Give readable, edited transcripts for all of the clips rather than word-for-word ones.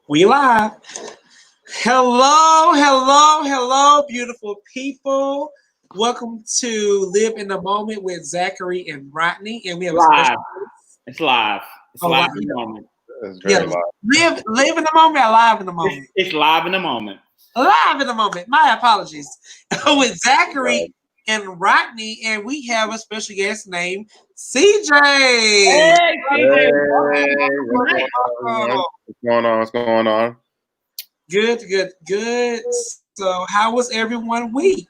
We live. Hello, beautiful people. Welcome to Live in the Moment with Zackory and Rodney, and we have a Live. special. It's live. It's live in the yeah. moment. It's Yeah, very loud. live in the moment, or live in the moment. It's live in the moment. Live in the moment. My apologies. With Zackory and Rodney, and we have a special guest named CJ. Hey, Hey, Oh, what's going on? What's going on? good. So, how was everyone week?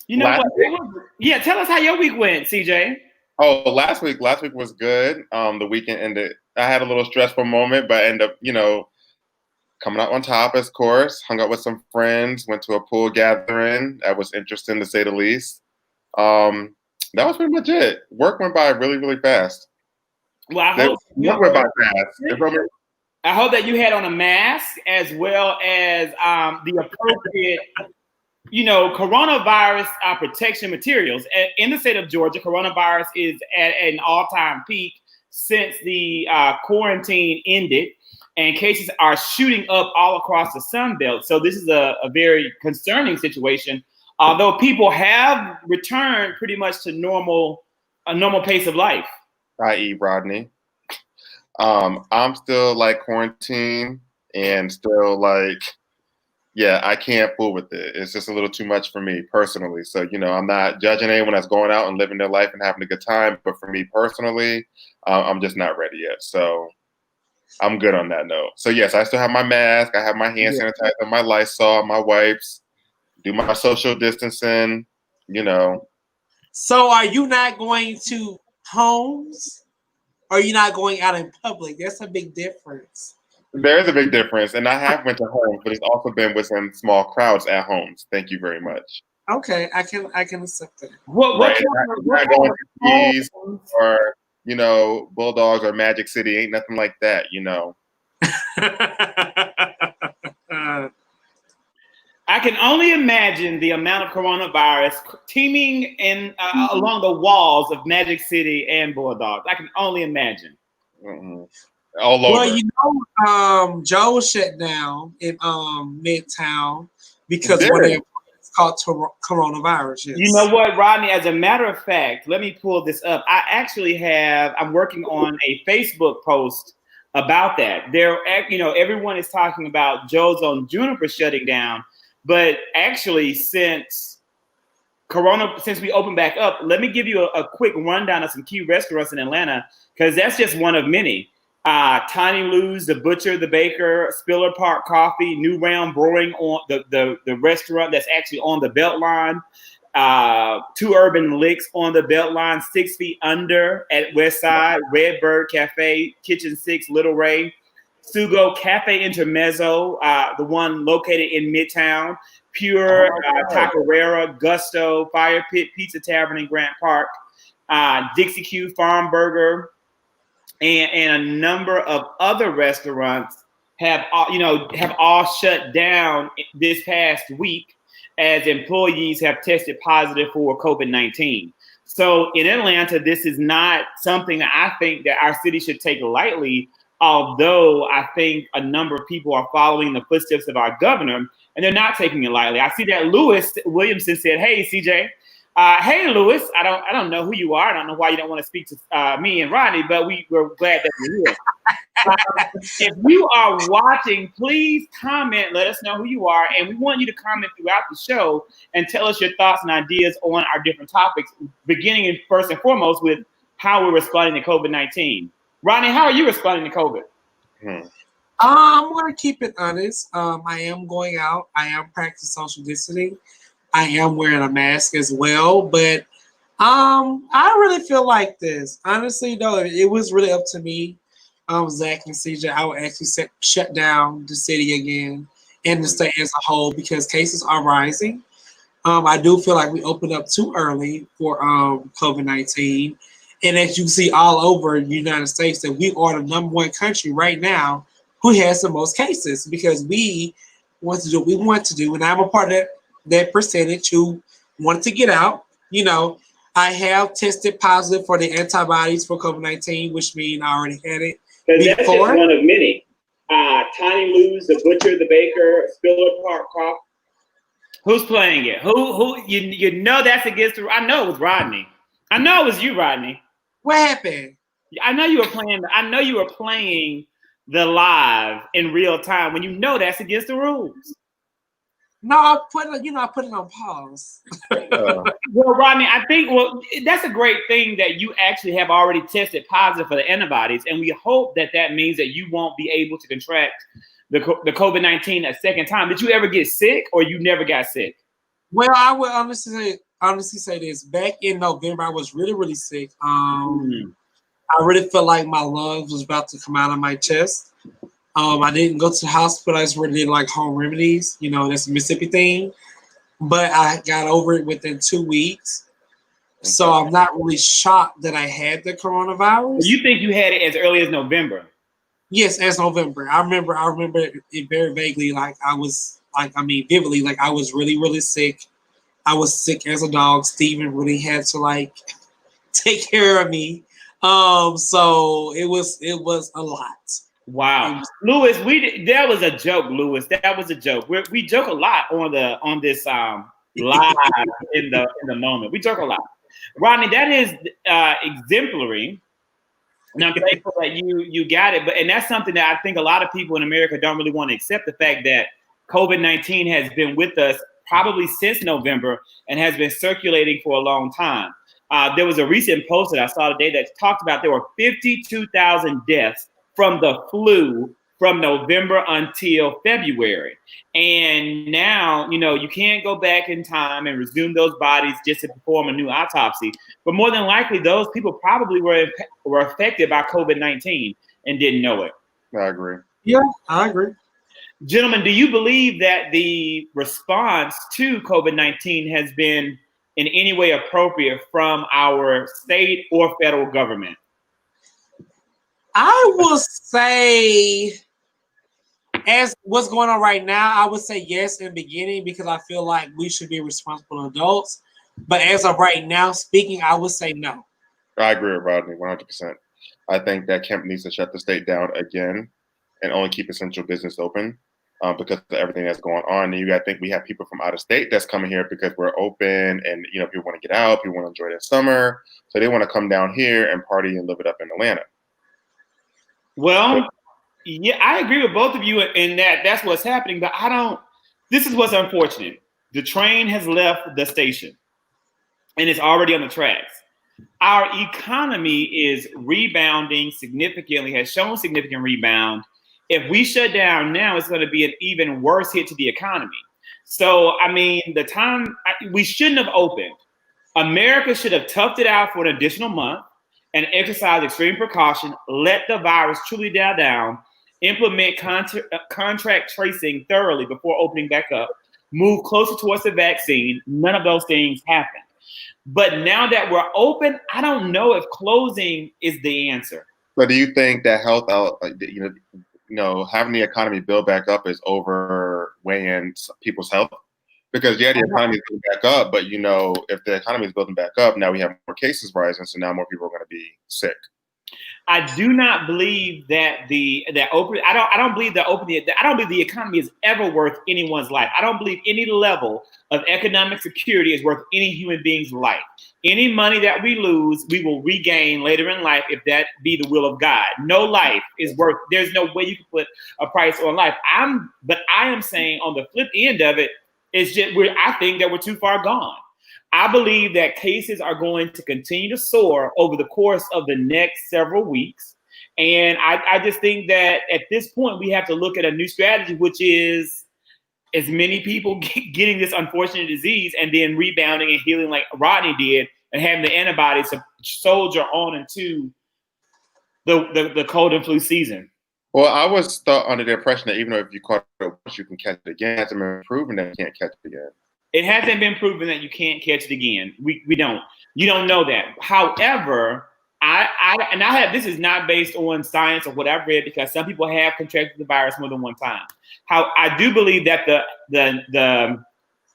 You know Last what? Yeah, tell us how your week went, CJ. Oh, last week was good. The weekend ended. I had a little stressful moment, but I ended up, coming out on top, of course. Hung out with some friends, went to a pool gathering. That was interesting to say the least. That was pretty much it. Work went by really, really fast. Well, I hope Work went by fast. It felt like- I hope that you had on a mask as well as the appropriate, coronavirus protection materials. In the state of Georgia, coronavirus is at an all-time peak since the quarantine ended, and cases are shooting up all across the Sun Belt. So this is a very concerning situation. Although people have returned pretty much to a normal pace of life. i.e. Rodney. I'm still like quarantined and still like, yeah, I can't fool with it. It's just a little too much for me personally. So, I'm not judging anyone that's going out and living their life and having a good time. But for me personally, I'm just not ready yet. So I'm good on that note. So yes, I still have my mask. I have my hand sanitizer, my Lysol, my wipes, do my social distancing, So, are you not going to homes? Or are you not going out in public? That's a big difference. There is a big difference. And I have went to homes, but it's also been within small crowds at homes. Thank you very much. Okay, I can accept that. Right. Not going to Keys or, Bulldogs or Magic City. Ain't nothing like that, I can only imagine the amount of coronavirus teeming along the walls of Magic City and Bulldogs. I can only imagine. Mm-hmm. All over. Well, Joe shut down in Midtown because of what it's called coronavirus. Yes. You know what, Rodney? As a matter of fact, let me pull this up. I'm working on a Facebook post about that. Everyone is talking about Joe's on Juniper shutting down. But actually, since we opened back up, let me give you a quick rundown of some key restaurants in Atlanta, because that's just one of many. Tiny Lou's, The Butcher, The Baker, Spiller Park Coffee, New Round Brewing on the restaurant that's actually on the Beltline. Two Urban Licks on the Beltline, 6 Feet Under at West Side, Redbird Cafe, Kitchen 6, Little Ray. Sugo Cafe Intermezzo, the one located in Midtown, Pure, Taquerera, Gusto, Fire Pit Pizza Tavern in Grant Park, Dixie Q Farm Burger, and a number of other restaurants have all shut down this past week as employees have tested positive for COVID-19. So in Atlanta, this is not something that I think that our city should take lightly. Although I think a number of people are following the footsteps of our governor, and they're not taking it lightly. I see that Lewis Williamson said, "Hey, CJ, hey Lewis, I don't know who you are. I don't know why you don't want to speak to me and Rodney, but we're glad that you're here." If you are watching, please comment. Let us know who you are, and we want you to comment throughout the show and tell us your thoughts and ideas on our different topics. Beginning first and foremost with how we're responding to COVID-19. Rodney, how are you responding to COVID? I'm going to keep it honest. I am going out. I am practicing social distancing. I am wearing a mask as well. But I really feel like this. Honestly, though, it was really up to me, Zach and CJ. I would actually shut down the city again and the state as a whole because cases are rising. I do feel like we opened up too early for COVID-19. And as you see all over the United States, that we are the number one country right now who has the most cases because we want to do what we want to do. And I'm a part of that percentage who wanted to get out. I have tested positive for the antibodies for COVID-19, which means I already had it before. That's just one of many. Tiny Lou's, the butcher, the baker, Spiller Park Crawford. Who's playing it? Who you know that's against the I know it was Rodney. I know it was you, Rodney. What happened? I know you were playing the live in real time when you know that's against the rules. No, I put it on pause. Well, Rodney, I think that's a great thing that you actually have already tested positive for the antibodies, and we hope that means that you won't be able to contract the COVID-19 a second time. Did you ever get sick, or you never got sick? Well, I would honestly say this. Back in November, I was really, really sick. I really felt like my lungs was about to come out of my chest. I didn't go to the hospital. I just really did like home remedies. You know, that's a Mississippi thing. But I got over it within 2 weeks. Okay. So I'm not really shocked that I had the coronavirus. You think you had it as early as November? Yes, as November. I remember it very vaguely. Vividly. Like I was really, really sick. I was sick as a dog. Steven really had to take care of me. So it was a lot. Wow, Lewis, that was a joke, Lewis. That was a joke. We joke a lot on this live in the moment. We joke a lot. Rodney, that is exemplary. And I'm thankful that you got it. And that's something that I think a lot of people in America don't really want to accept, the fact that COVID-19 has been with us probably since November and has been circulating for a long time. There was a recent post that I saw today that talked about there were 52,000 deaths from the flu from November until February. And now, you can't go back in time and resume those bodies just to perform a new autopsy. But more than likely, those people probably were affected by COVID-19 and didn't know it. I agree. Yeah, I agree. Gentlemen, do you believe that the response to COVID-19 has been in any way appropriate from our state or federal government? I will say, as what's going on right now, I would say yes in the beginning, because I feel like we should be responsible adults. But as of right now, speaking, I would say no. I agree with Rodney 100%. I think that Kemp needs to shut the state down again and only keep essential business open because of everything that's going on. And you got to think we have people from out of state that's coming here because we're open, and people want to get out, people want to enjoy their summer, so they want to come down here and party and live it up in Atlanta. Well, yeah, I agree with both of you in that that's what's happening, but this is what's unfortunate. The train has left the station and it's already on the tracks. Our economy is rebounding significantly, has shown significant rebound. If we shut down now, it's going to be an even worse hit to the economy. So, we shouldn't have opened. America should have toughed it out for an additional month and exercise extreme precaution, let the virus truly die down, implement contract tracing thoroughly before opening back up, move closer towards the vaccine. None of those things happened. But now that we're open, I don't know if closing is the answer. But do you think that having the economy build back up is overweighing people's health? Because the economy is building back up, but if the economy is building back up, now we have more cases rising, so now more people are going to be sick. I do not believe that I don't believe the economy is ever worth anyone's life. I don't believe any level of economic security is worth any human being's life. Any money that we lose, we will regain later in life if that be the will of God. No life is worth. There's no way you can put a price on life. But I am saying on the flip end of it, it's just I think that we're too far gone. I believe that cases are going to continue to soar over the course of the next several weeks. And I just think that at this point, we have to look at a new strategy, which is as many people getting this unfortunate disease and then rebounding and healing like Rodney did, and having the antibodies to soldier on into the cold and flu season. Well, I was under the impression that even though if you caught it once, you can catch it again. It hasn't been proven that you can't catch it again. It hasn't been proven that you can't catch it again. We don't. You don't know that. However, this is not based on science or what I've read, because some people have contracted the virus more than one time. I do believe that the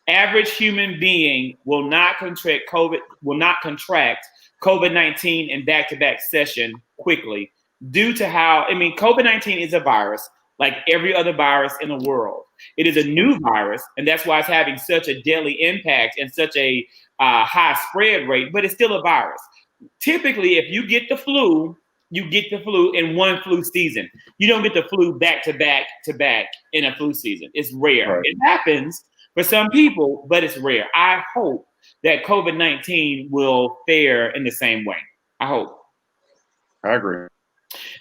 average human being will not contract COVID-19 in back-to-back session quickly due to COVID-19 is a virus. like every other virus in the world. It is a new virus, and that's why it's having such a deadly impact and such a high spread rate, but it's still a virus. Typically, if you get the flu, you get the flu in one flu season. You don't get the flu back to back to back in a flu season. It's rare. Right. It happens for some people, but it's rare. I hope that COVID-19 will fare in the same way. I hope. I agree.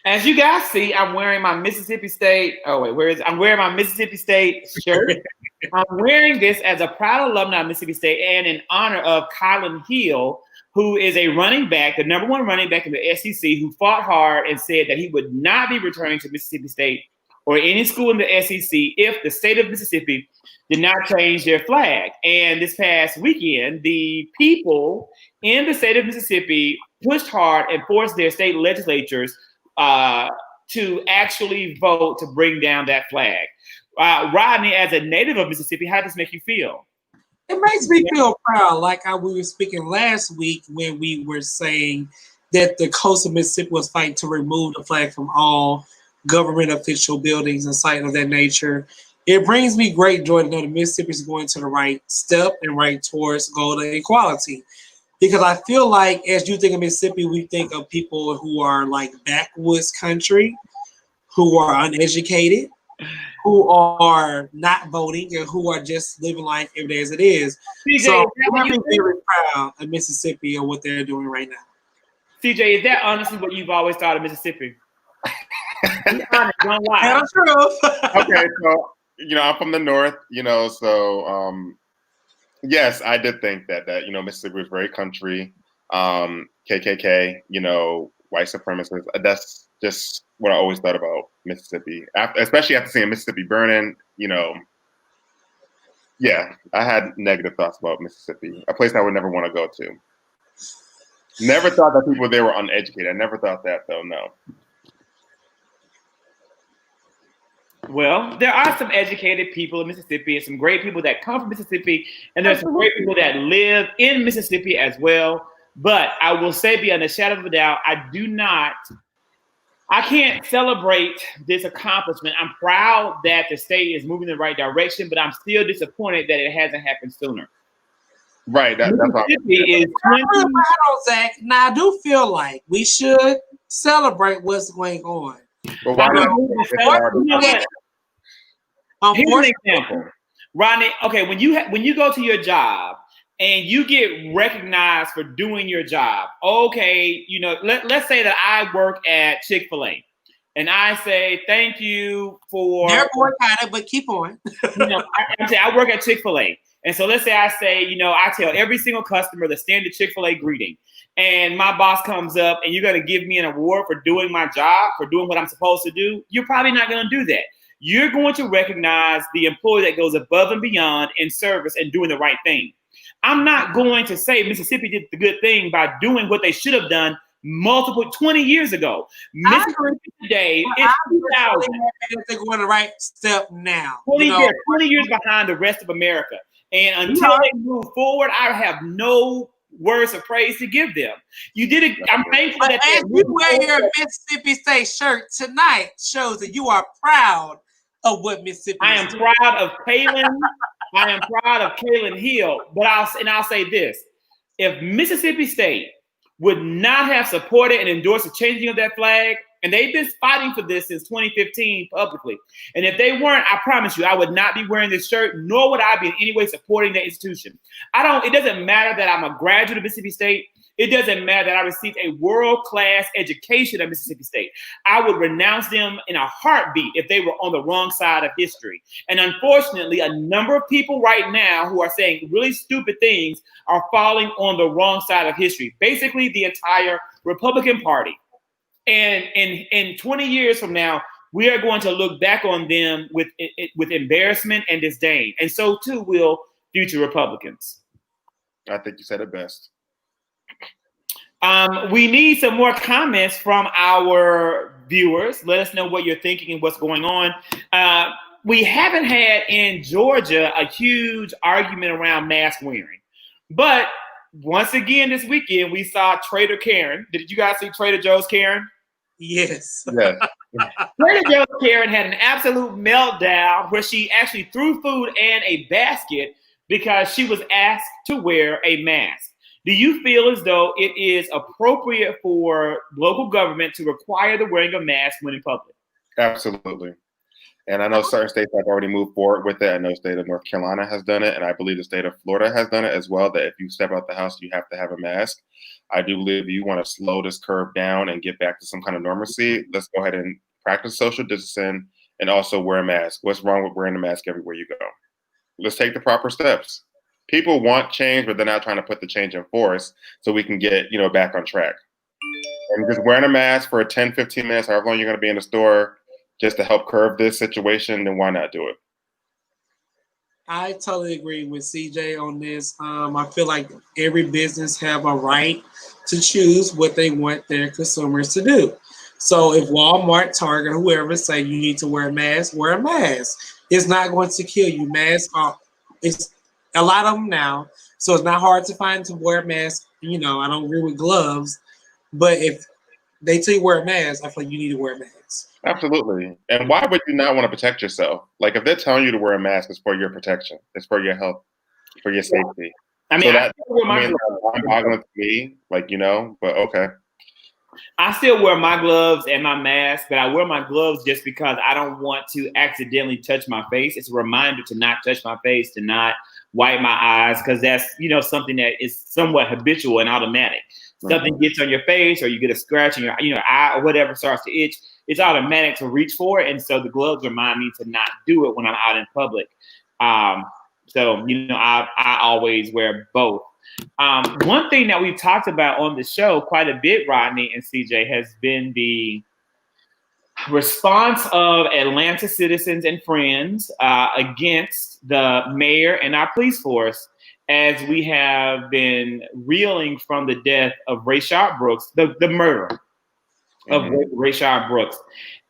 As you guys see, I'm wearing my Mississippi State. Oh wait, where is it? I'm wearing my Mississippi State shirt. I'm wearing this as a proud alumni of Mississippi State and in honor of Kylan Hill, who is a running back, the number one running back in the SEC, who fought hard and said that he would not be returning to Mississippi State or any school in the SEC if the state of Mississippi did not change their flag. And this past weekend, the people in the state of Mississippi pushed hard and forced their state legislatures to actually vote to bring down that flag. Rodney, as a native of Mississippi, how does this make you feel? It makes me feel proud, like how we were speaking last week when we were saying that the coast of Mississippi was fighting to remove the flag from all government official buildings and sites of that nature. It brings me great joy to know that Mississippi is going to the right step and right towards goal and equality. Because I feel like as you think of Mississippi, we think of people who are like backwoods country, who are uneducated, who are not voting, and who are just living life every day as it is. CJ, So I'm very proud of Mississippi and what they're doing right now. CJ, is that honestly what you've always thought of Mississippi? Be honest, don't lie. That's true. Okay, so I'm from the north, so yes, I did think that Mississippi was very country, KKK, white supremacists. That's just what I always thought about Mississippi, especially after seeing Mississippi burning. Yeah, I had negative thoughts about Mississippi, a place I would never want to go to. Never thought that people there were uneducated. I never thought that, though. No. Well, there are some educated people in Mississippi and some great people that come from Mississippi, and there's some great people that live in Mississippi as well. But I will say beyond a shadow of a doubt, I can't celebrate this accomplishment. I'm proud that the state is moving in the right direction, but I'm still disappointed that it hasn't happened sooner. Right. That's Mississippi is 20. Zach. Now, I do feel like we should celebrate what's going on. But why not? Here's an example, Rodney. Okay, when you go to your job and you get recognized for doing your job, okay, let's say that I work at Chick-fil-A, and I say thank you for. They're boycotted, but keep on. I work at Chick-fil-A, and so let's say I say, I tell every single customer the standard Chick-fil-A greeting. And my boss comes up and you're going to give me an award for doing my job, for doing what I'm supposed to do, you're probably not going to do that. You're going to recognize the employee that goes above and beyond in service and doing the right thing. I'm not going to say Mississippi did the good thing by doing what they should have done 20 years ago. Mississippi today is 2000. They're going the right step now. 20 years behind the rest of America. And until they move forward, I have no words of praise to give them. You did it. I'm thankful but that as you wear your Mississippi State shirt tonight shows that you are proud of what Mississippi. I am proud of Kylan. I am proud of Kylan Hill. But I'll say this: if Mississippi State would not have supported and endorsed the changing of that flag, and they've been fighting for this since 2015 publicly, and if they weren't, I promise you, I would not be wearing this shirt, nor would I be in any way supporting the institution. It doesn't matter that I'm a graduate of Mississippi State. It doesn't matter that I received a world-class education at Mississippi State. I would renounce them in a heartbeat if they were on the wrong side of history. And unfortunately, a number of people right now who are saying really stupid things are falling on the wrong side of history. Basically, the entire Republican Party. And in 20 years from now, we are going to look back on them with embarrassment and disdain. And so too will future Republicans. I think you said it best. We need some more comments from our viewers. Let us know what you're thinking and what's going on. We haven't had in Georgia a huge argument around mask wearing. But once again this weekend, we saw Trader Karen. Did you guys see Trader Joe's Karen? Yes. Yes. Trader Joe's Karen had an absolute meltdown where she actually threw food and a basket because she was asked to wear a mask. Do you feel as though it is appropriate for local government to require the wearing of masks when in public? Absolutely. And I know certain states have already moved forward with it. I know the state of North Carolina has done it, and I believe the state of Florida has done it as well, that if you step out the house, you have to have a mask. I do believe if you want to slow this curve down and get back to some kind of normalcy, let's go ahead and practice social distancing and also wear a mask. What's wrong with wearing a mask everywhere you go? Let's take the proper steps. People want change, but they're not trying to put the change in force so we can get, back on track. And just wearing a mask for 10, 15 minutes, however long you're going to be in the store, just to help curb this situation, then why not do it? I totally agree with CJ on this. I feel like every business have a right to choose what they want their consumers to do. So if Walmart, Target, whoever say you need to wear a mask, wear a mask. It's not going to kill you. Masks are, it's a lot of them now, so it's not hard to find to wear a mask. I don't agree with gloves, but if they tell you wear a mask, I feel like you need to wear a mask. Absolutely. And why would you not want to protect yourself? Like if they're telling you to wear a mask, it's for your protection. It's for your health, for your safety. I mean, I'm boggling to me, but okay. I still wear my gloves and my mask, but I wear my gloves just because I don't want to accidentally touch my face. It's a reminder to not touch my face, to not wipe my eyes, because that's, something that is somewhat habitual and automatic. Something gets on your face or you get a scratch in your eye or whatever starts to itch, it's automatic to reach for it. And so the gloves remind me to not do it when I'm out in public. So I always wear both. One thing that we've talked about on the show quite a bit, Rodney and CJ, has been the response of Atlanta citizens and friends against the mayor and our police force, as we have been reeling from the death of Rayshard Brooks, the murder of Rayshard Brooks.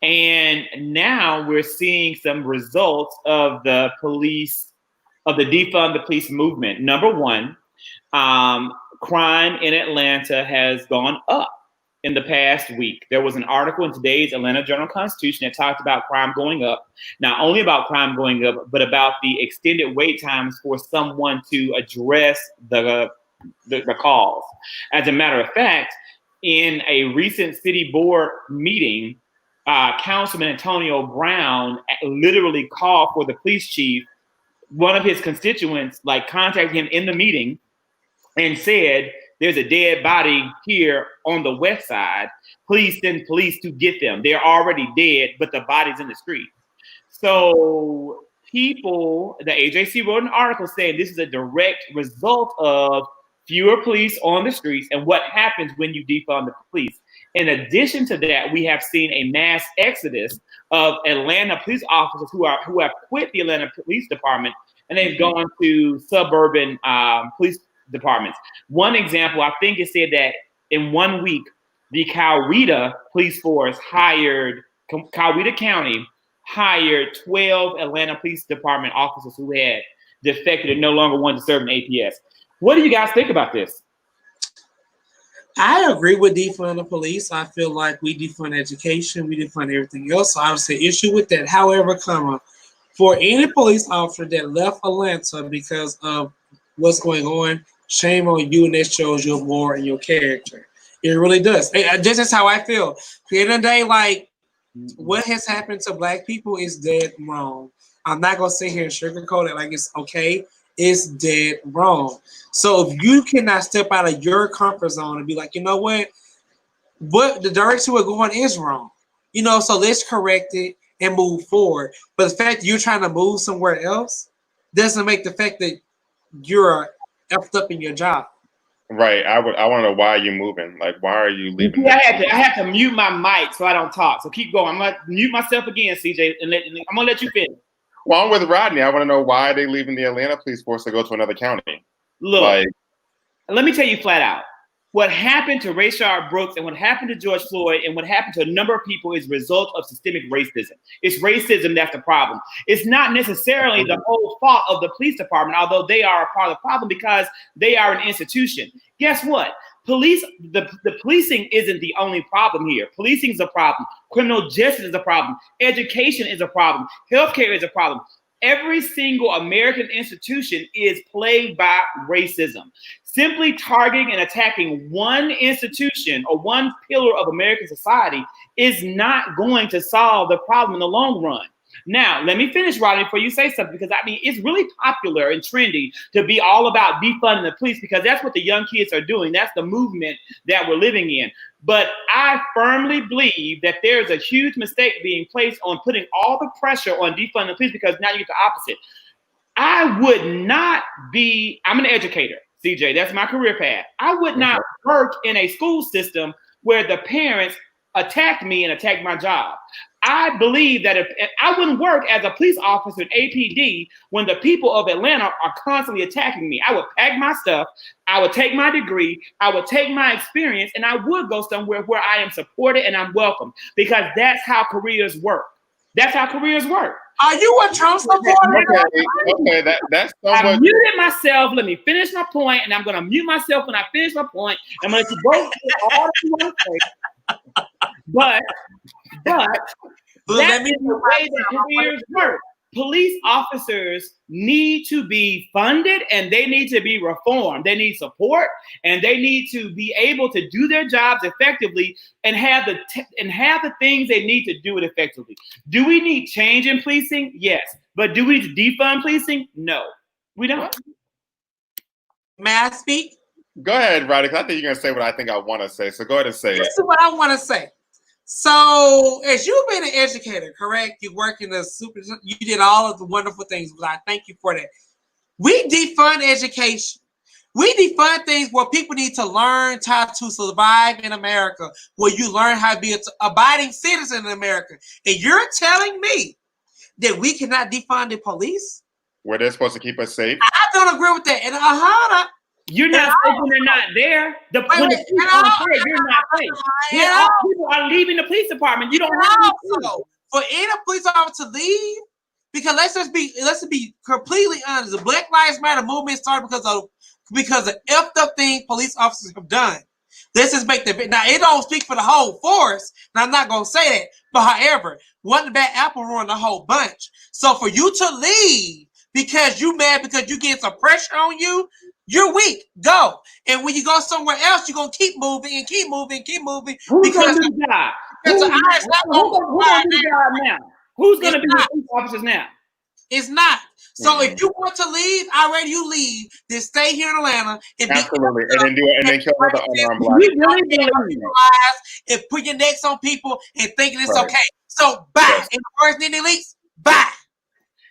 And now we're seeing some results of the defund the police movement. Number one, crime in Atlanta has gone up in the past week. There was an article in today's Atlanta Journal-Constitution that talked about crime going up. Not only about crime going up, but about the extended wait times for someone to address the calls. As a matter of fact, in a recent city board meeting, Councilman Antonio Brown literally called for the police chief. One of his constituents contacted him in the meeting and said, "There's a dead body here on the west side. Please send police to get them. They're already dead, but the body's in the street." So the AJC wrote an article saying this is a direct result of fewer police on the streets and what happens when you defund the police. In addition to that, we have seen a mass exodus of Atlanta police officers who have quit the Atlanta Police Department and they've gone to suburban police departments. One example, I think it said that in 1 week, the Coweta police force Coweta County hired 12 Atlanta Police Department officers who had defected and no longer wanted to serve in APS. What do you guys think about this? I agree with defund the police. I feel like we defund education, we defund everything else. So I would say issue with that. However, for any police officer that left Atlanta because of what's going on, shame on you, and that shows your more in your character. It really does. This is how I feel. At the end of the day, what has happened to Black people is dead wrong. I'm not gonna sit here and sugarcoat it like it's okay. It's dead wrong. So if you cannot step out of your comfort zone and be like, you know what the direction we're going is wrong, so let's correct it and move forward. But the fact that you're trying to move somewhere else doesn't make the fact that you're effed up in your job. Right. I want to know why you're moving. Why are you leaving? I have to mute my mic so I don't talk. So keep going. I'm gonna mute myself again, CJ, and I'm gonna let you finish. Well, I'm with Rodney. I want to know why they're leaving the Atlanta police force to go to another county. Look, let me tell you flat out. What happened to Rayshard Brooks and what happened to George Floyd and what happened to a number of people is a result of systemic racism. It's racism that's the problem. It's not necessarily the whole fault of the police department, although they are a part of the problem because they are an institution. Guess what? The policing isn't the only problem here. Policing is a problem. Criminal justice is a problem. Education is a problem. Healthcare is a problem. Every single American institution is plagued by racism. Simply targeting and attacking one institution or one pillar of American society is not going to solve the problem in the long run. Now, let me finish, Rodney, before you say something, because I mean, it's really popular and trendy to be all about defunding the police, because that's what the young kids are doing. That's the movement that we're living in. But I firmly believe that there's a huge mistake being placed on putting all the pressure on defunding the police, because now you get the opposite. I would not be, I'm an educator, CJ, that's my career path. I would not work in a school system where the parents attacked me and attacked my job. I believe that if I wouldn't work as a police officer at APD when the people of Atlanta are constantly attacking me. I would pack my stuff, I would take my degree, I would take my experience, and I would go somewhere where I am supported and I'm welcome, because that's how careers work. That's how careers work. Are you a Trump supporter? Okay, that's somewhat. I muted myself. Let me finish my point, and I'm going to mute myself when I finish my point. I'm going to let you both say all that you want to say. But that's the way that careers work. Police officers need to be funded, and they need to be reformed. They need support, and they need to be able to do their jobs effectively and have the things they need to do it effectively. Do we need change in policing? Yes. But do we need to defund policing? No, we don't. May I speak? Go ahead, Rodney, because I think you're going to say what I think I want to say. So go ahead and say it. This is what I want to say. So, as you've been an educator, correct? You work in the you did all of the wonderful things, but I thank you for that. We defund education. We defund things where people need to learn how to survive in America, where you learn how to be an abiding citizen in America. And you're telling me that we cannot defund the police? Where they're supposed to keep us safe? I don't agree with that. And you're not safe when they're not there. When the police aren't there, you're not safe. People are leaving the police department. You don't have to. For any police officer to leave, because let's be completely honest. The Black Lives Matter movement started because of effed up things police officers have done. This is make the now it don't speak for the whole force, and I'm not gonna say that. But however, one bad apple ruined the whole bunch. So for you to leave because you mad because you get some pressure on you, you're weak. Go. And when you go somewhere else, you're gonna keep moving and keep moving and keep moving. Who's gonna do the job? Who's gonna do the job now? Who's gonna be the police officers now? It's not. So if you want to leave, I'd rather you leave than stay here in Atlanta and absolutely, and then kill other unarmed black and put your necks on people and thinking it's okay. So bye. And the first thing leaks, bye.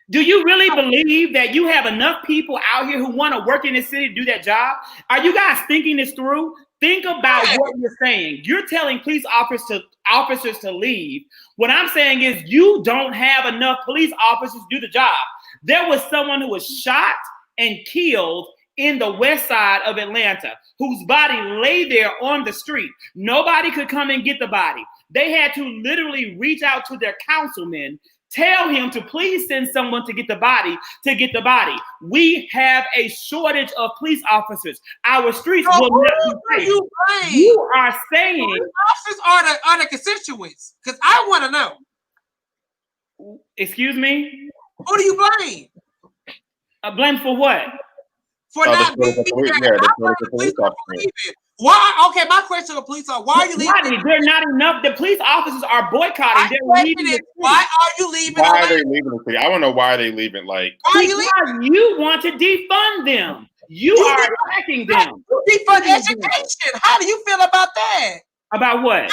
Do you really believe that you have enough people out here who want to work in this city to do that job? Are you guys thinking this through? Think about what you're saying. You're telling police officers to leave. What I'm saying is you don't have enough police officers to do the job. There was someone who was shot and killed in the west side of Atlanta, whose body lay there on the street. Nobody could come and get the body. They had to literally reach out to their councilman, tell him to please send someone to get the body, We have a shortage of police officers. Our streets will not be safe. You are saying officers are the constituents, because I want to know. Excuse me? Who do you blame? Blame for what? For not being there. Why? Okay, my question to the police are: why are you leaving? They're not enough. The police officers are boycotting. They're leaving. Why are you leaving? Why are they leaving the city? I want to know why are they leaving. Like, because you want to defund them. You are attacking them. Defund education. How do you feel about that? About what?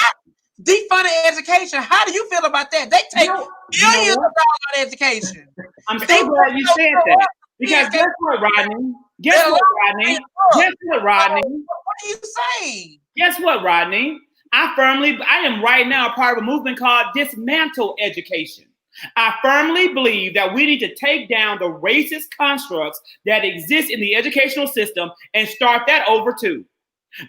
Defunding education. How do you feel about that? They take billions of dollars on education. I'm so glad you said that. Because guess what, Rodney? Guess what, Rodney? What are you saying? Guess what, Rodney? I am right now a part of a movement called Dismantle Education. I firmly believe that we need to take down the racist constructs that exist in the educational system and start that over too.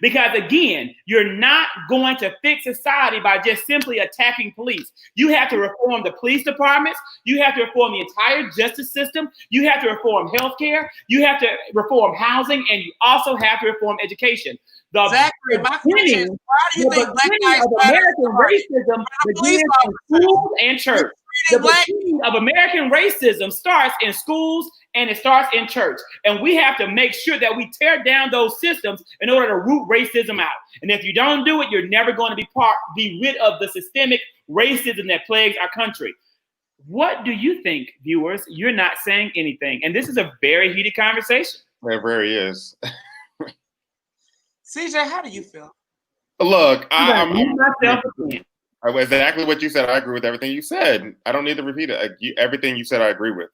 Because again, you're not going to fix society by just simply attacking police. You have to reform the police departments. You have to reform the entire justice system. You have to reform healthcare. You have to reform housing, and you also have to reform education. Exactly. My question is, why do you think Black Lives of Matter American racism begins in schools and church? The beginning of American racism starts in schools and it starts in church. And we have to make sure that we tear down those systems in order to root racism out. And if you don't do it, you're never going to be rid of the systemic racism that plagues our country. What do you think, viewers? You're not saying anything. And this is a very heated conversation. It very is. CJ, how do you feel? Look, I'm exactly what you said. I agree with everything you said. I don't need to repeat it. Everything you said, I agree with.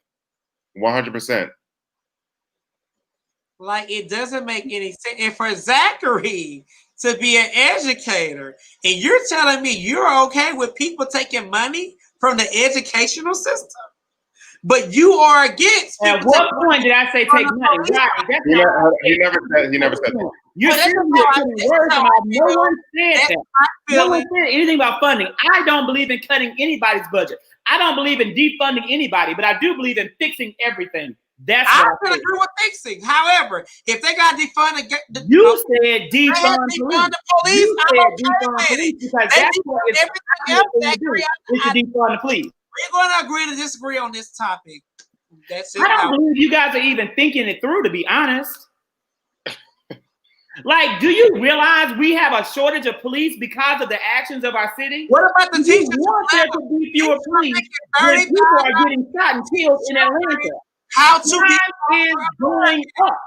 100%. Like, it doesn't make any sense. And for Zackory to be an educator, and you're telling me you're okay with people taking money from the educational system, but you are against. At what point did I say take money? Right. He never said that. You're putting words in my mouth. No one said that. No one said anything about funding. I don't believe in cutting anybody's budget. I don't believe in defunding anybody, but I do believe in fixing everything. That's I what can agree with fixing. However, if they got defunded, you said defund the police. You said defund the police because that's what it's to defund the police. We're going to agree to disagree on this topic. That's it. I don't believe you guys are even thinking it through, to be honest. Like, do you realize we have a shortage of police because of the actions of our city? What about the teachers? You want there to be fewer police when people are getting shot and killed in Atlanta. How to be going up?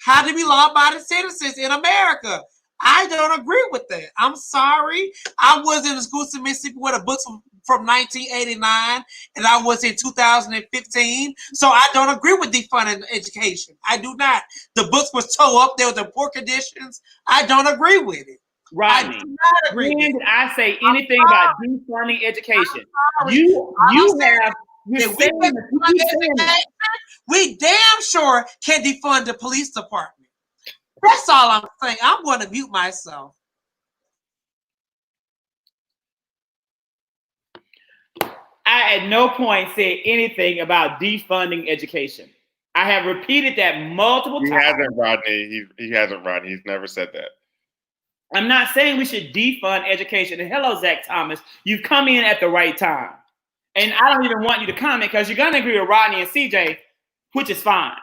How to be law-abiding citizens in America? I don't agree with that. I'm sorry. I was in the schools in Mississippi with a book from 1989, and I was in 2015. So I don't agree with defunding education. I do not. The books were tore up. There were the poor conditions. I don't agree with it. Rodney, I do not agree when with did I say anything about defunding education? You have. We damn sure can defund the police department. That's all I'm saying. I'm going to mute myself. I at no point said anything about defunding education. I have repeated that multiple times. He hasn't, Rodney. He hasn't, Rodney. He's never said that. I'm not saying we should defund education. And hello, Zach Thomas. You've come in at the right time. And I don't even want you to comment because you're going to agree with Rodney and CJ, which is fine.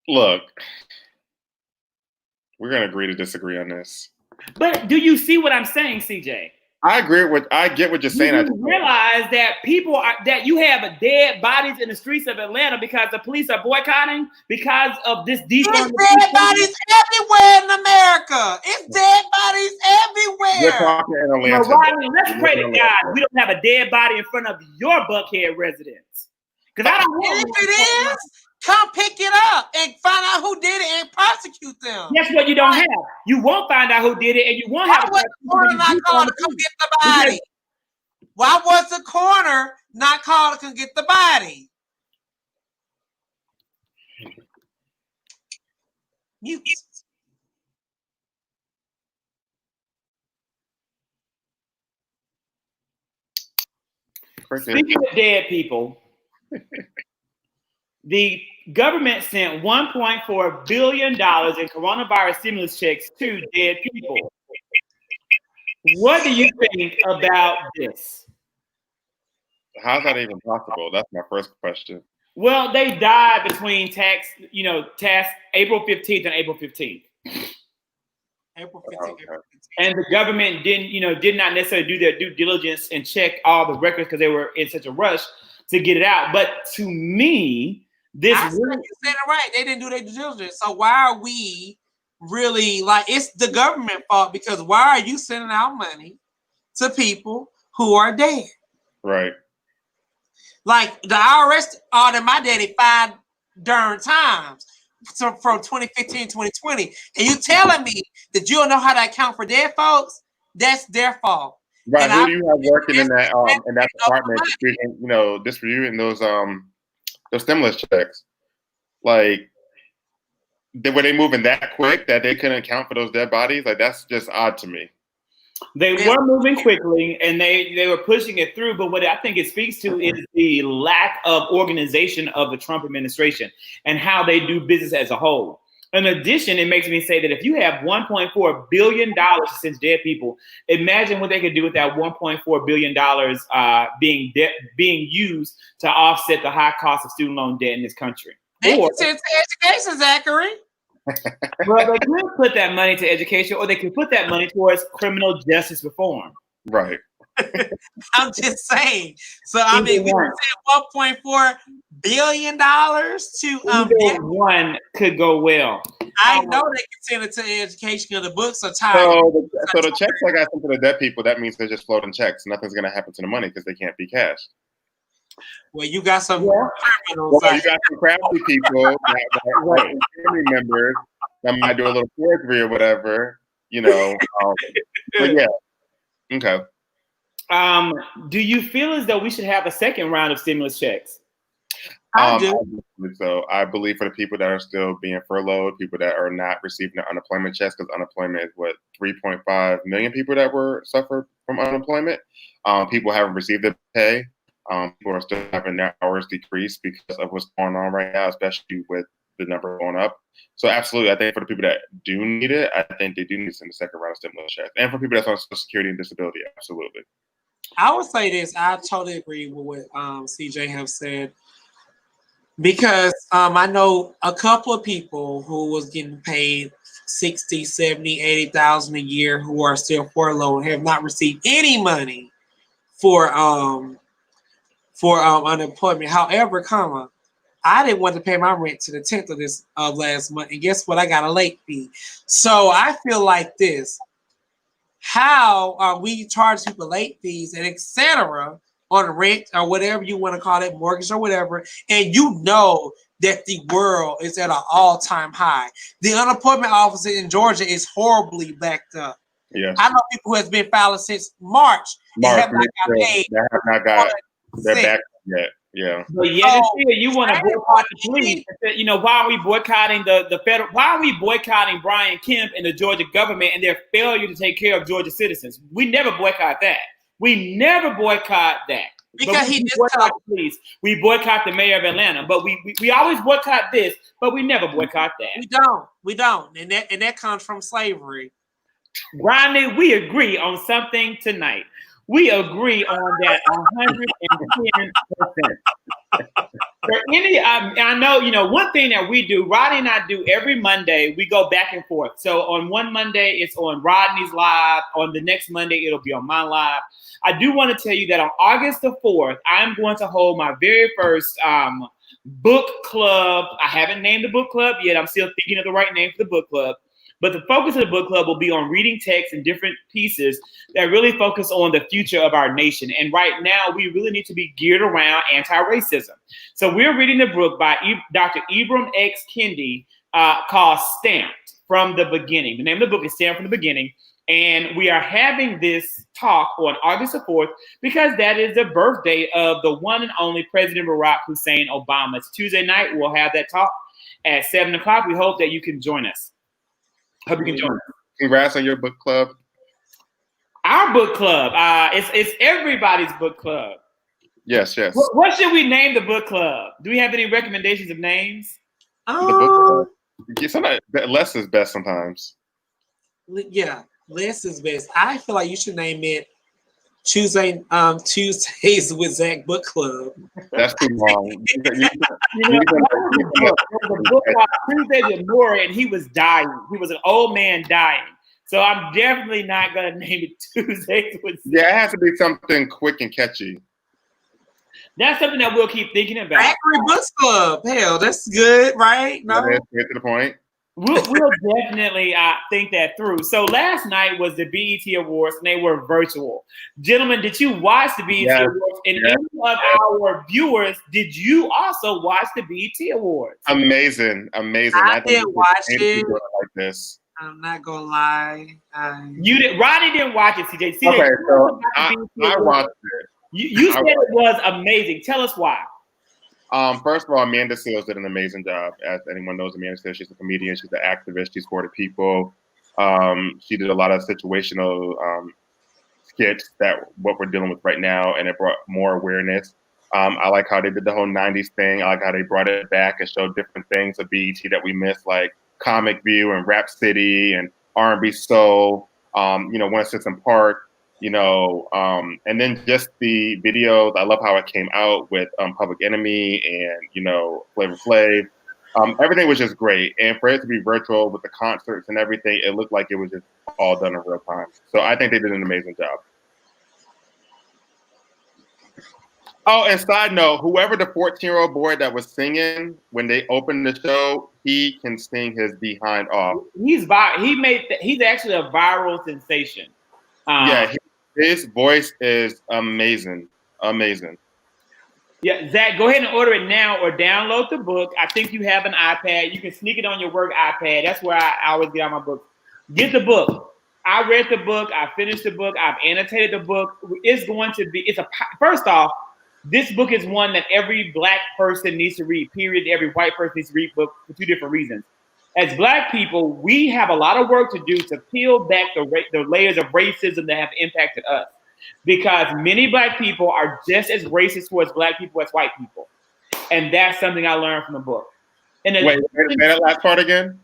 Look, we're going to agree to disagree on this. But do you see what I'm saying, CJ? I get what you're saying. You realize that that you have dead bodies in the streets of Atlanta because the police are boycotting because of this defund. It's dead bodies everywhere in America. It's dead bodies everywhere. We're talking in Atlanta. Rodney, let's pray to God we don't have a dead body in front of your Buckhead residence. Because I don't want if it is, come pick it up and find out who did it and prosecute them. That's what you don't have. You won't find out who did it, and you won't have. Why was the coroner not called to come get the body? Why was the coroner not called to come get the body? Mute. Speaking of dead people, the government sent $1.4 billion in coronavirus stimulus checks to dead people. What do you think about this? How's that even possible? That's my first question. Well, they died between April 15th and April 15th. April 15th. And the government did not necessarily do their due diligence and check all the records because they were in such a rush to get it out. But to me, you said it right. They didn't do their due diligence. So why are we really it's the government fault? Because why are you sending out money to people who are dead? Right. Like the IRS audited my daddy 5 darn times from 2015 to 2020. And you telling me that you don't know how to account for dead folks? That's their fault. Right. Who do you have working in that department, distributing those stimulus checks? Like, were they moving that quick that they couldn't account for those dead bodies? Like, that's just odd to me. They were moving quickly and they were pushing it through. But what I think it speaks to is the lack of organization of the Trump administration and how they do business as a whole. In addition, it makes me say that if you have $1.4 billion to send dead people, imagine what they could do with that $1.4 billion being used to offset the high cost of student loan debt in this country. They can send to education, Zackory. Well, they could put that money to education, or they could put that money towards criminal justice reform. Right. I'm just saying. So I mean, we said $1.4 billion to Either one could go well. I know they can send it to education because the books are tired. So the checks I got sent to the dead people, that means they're just floating checks. Nothing's gonna happen to the money because they can't be cashed. Well, you got some criminals. Well, you got some crafty people that family members that might do a little forgery or whatever, you know. But yeah. Okay. Do you feel as though we should have a second round of stimulus checks? I do. So I believe for the people that are still being furloughed, people that are not receiving their unemployment checks, because unemployment is what 3.5 million people that were suffered from unemployment. People haven't received their pay. People are still having their hours decrease because of what's going on right now, especially with the number going up. So absolutely, I think for the people that do need it, I think they do need to send the second round of stimulus checks. And for people that's on Social Security and disability, absolutely. I would say this. I totally agree with what CJ have said. Because I know a couple of people who was getting paid 60, 70, 80,000 a year who are still furloughed, have not received any money for unemployment. However, I didn't want to pay my rent to the 10th of this last month, and guess what? I got a late fee. So I feel like this: how we charge people late fees and etc. on rent or whatever you want to call it, mortgage or whatever, and you know that the world is at an all-time high. The unemployment office in Georgia is horribly backed up. Yes. I know people who has been filing since March and have not got paid. They have not got their back yet. Yeah. But you want to boycott the police. You know, why are we boycotting the federal? Why are we boycotting Brian Kemp and the Georgia government and their failure to take care of Georgia citizens? We never boycott that. We never boycott that. Because he just boycott the police. We boycott the mayor of Atlanta, but we always boycott this, but we never boycott that. We don't. And that comes from slavery. Rodney, we agree on something tonight. We agree on that 110%. I know, one thing that we do, Rodney and I do every Monday, we go back and forth. So on one Monday, it's on Rodney's live. On the next Monday, it'll be on my live. I do want to tell you that on August the 4th, I'm going to hold my very first book club. I haven't named the book club yet. I'm still thinking of the right name for the book club. But the focus of the book club will be on reading texts and different pieces that really focus on the future of our nation. And right now, we really need to be geared around anti-racism. So we're reading the book by Dr. Ibram X. Kendi called Stamped from the Beginning. The name of the book is Stamped from the Beginning. And we are having this talk on August the 4th because that is the birthday of the one and only President Barack Hussein Obama. It's Tuesday night. We'll have that talk at 7 o'clock. We hope that you can join us. Hope you can join us. Congrats on your book club. Our book club. It's everybody's book club. Yes. What should we name the book club? Do we have any recommendations of names? The book club. Sometimes less is best sometimes. Yeah, less is best. I feel like you should name it Tuesdays with Zach Book Club. That's too long. Tuesdays with Maury, and he was dying. He was an old man dying. So I'm definitely not gonna name it Tuesdays with Zach. Yeah, it has to be something quick and catchy. That's something that we'll keep thinking about. Zackory Books Club. Hell, that's good, right? No, get to the point. We'll definitely think that through. So last night was the BET Awards, and they were virtual. Gentlemen, did you watch the BET Awards? And any of our viewers, did you also watch the BET Awards? Amazing. I did watch it. Like this. I'm not gonna lie. You did. Rodney didn't watch it, CJ. Okay, so I watched it. You said it was amazing. Tell us why. First of all, Amanda Seales did an amazing job. As anyone knows, Amanda Seales, she's a comedian, she's an activist, she supported people. She did a lot of situational skits that what we're dealing with right now, and it brought more awareness. I like how they did the whole '90s thing. I like how they brought it back and showed different things of BET that we missed, like Comic View and Rap City and R&B Soul. When it sits in Park. And then just the videos. I love how it came out with Public Enemy and Flavor Flav. Everything was just great, and for it to be virtual with the concerts and everything, it looked like it was just all done in real time. So I think they did an amazing job. Oh, and side note, whoever the 14-year-old boy that was singing when they opened the show, he can sing his behind off. He's actually a viral sensation. Yeah, his voice is amazing. Amazing. Yeah, Zach, go ahead and order it now or download the book. I think you have an iPad. You can sneak it on your work iPad. That's where I always get all my books. Get the book. I read the book. I finished the book. I've annotated the book. First off, this book is one that every Black person needs to read, period. Every white person needs to read book for two different reasons. As Black people, we have a lot of work to do to peel back the layers of racism that have impacted us. Because many Black people are just as racist towards Black people as white people. And that's something I learned from the book. Wait, say that last part again?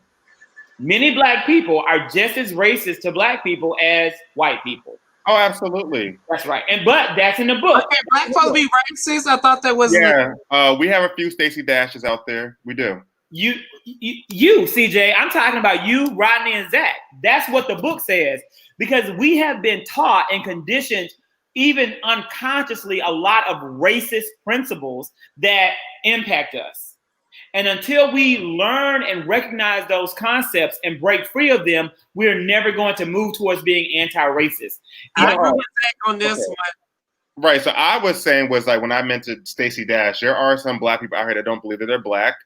Many Black people are just as racist to Black people as white people. Oh, absolutely. That's right. But that's in the book. Okay, Black folks be racist? I thought that was... Yeah, we have a few Stacey Dashes out there. We do. You, CJ, I'm talking about you, Rodney, and Zach. That's what the book says. Because we have been taught and conditioned, even unconsciously, a lot of racist principles that impact us. And until we learn and recognize those concepts and break free of them, we're never going to move towards being anti-racist. I agree with Zach on this one. Right. So I was saying like when I mentioned Stacey Dash, there are some Black people out here that don't believe that they're Black.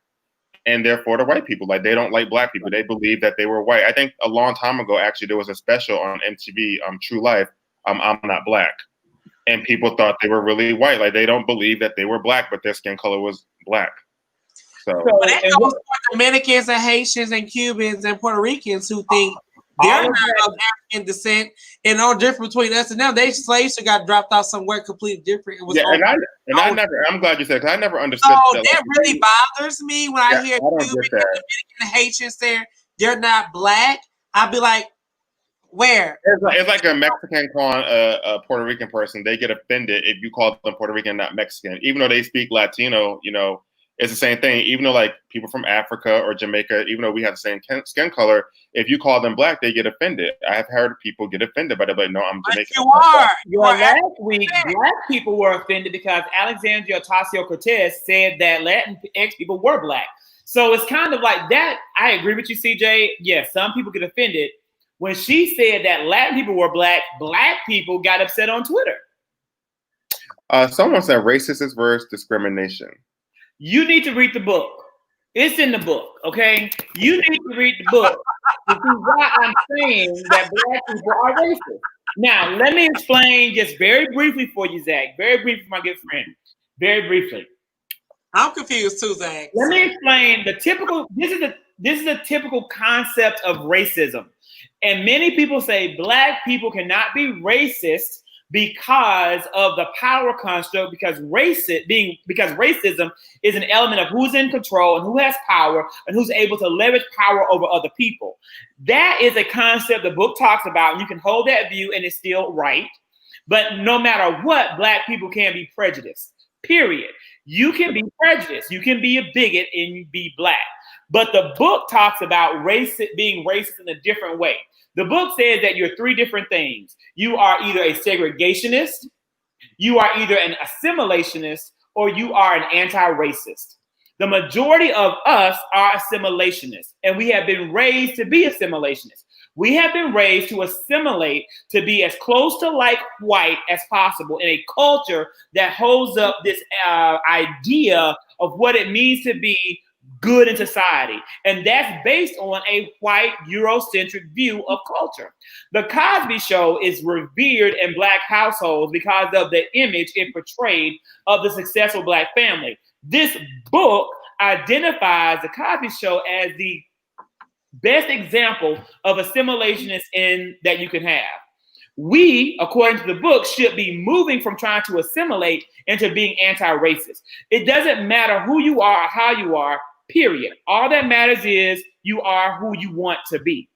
And therefore the white people, like they don't like Black people. They believe that they were white. I think a long time ago, actually, there was a special on MTV, True Life, I'm Not Black. And people thought they were really white. Like they don't believe that they were Black, but their skin color was Black. So but that goes for Dominicans and Haitians and Cubans and Puerto Ricans who think they're not of African descent and no difference between us and them. They slaves who got dropped out somewhere completely different. It was I'm glad you said it because I never understood. So that really bothers me when I hear Cuban and Dominican and Haitians they're not Black. I'd be like, where? It's like a Mexican calling a Puerto Rican person. They get offended if you call them Puerto Rican, not Mexican, even though they speak Latino. It's the same thing. Even though like people from Africa or Jamaica, even though we have the same skin color, if you call them Black, they get offended. I have heard people get offended, but they're like, no, I'm Jamaican. Last week, Black people were offended because Alexandria Ocasio-Cortez said that Latinx people were Black. So it's kind of like that. I agree with you, CJ. Yes, some people get offended. When she said that Latin people were Black, Black people got upset on Twitter. Someone said racist is versus discrimination. You need to read the book. It's in the book, okay? You need to read the book to see why I'm saying that Black people are racist. Now, let me explain just very briefly for you, Zach. Very briefly, my good friend. Very briefly. I'm confused too, Zach. Let me explain the typical. This is a typical concept of racism, and many people say Black people cannot be racist because of the power construct, because racism is an element of who's in control and who has power and who's able to leverage power over other people. That is a concept the book talks about, and you can hold that view and it's still right. But no matter what, Black people can be prejudiced, period. You can be prejudiced. You can be a bigot and be Black. But the book talks about being racist in a different way. The book says that you're three different things. You are either a segregationist, you are either an assimilationist, or you are an anti-racist. The majority of us are assimilationists, and we have been raised to be assimilationists. We have been raised to assimilate, to be as close to like white as possible in a culture that holds up this idea of what it means to be good in society. And that's based on a white Eurocentric view of culture. The Cosby Show is revered in Black households because of the image it portrayed of the successful Black family. This book identifies the Cosby Show as the best example of assimilationist in that you can have. We, according to the book, should be moving from trying to assimilate into being anti-racist. It doesn't matter who you are or how you are, period. All that matters is you are who you want to be.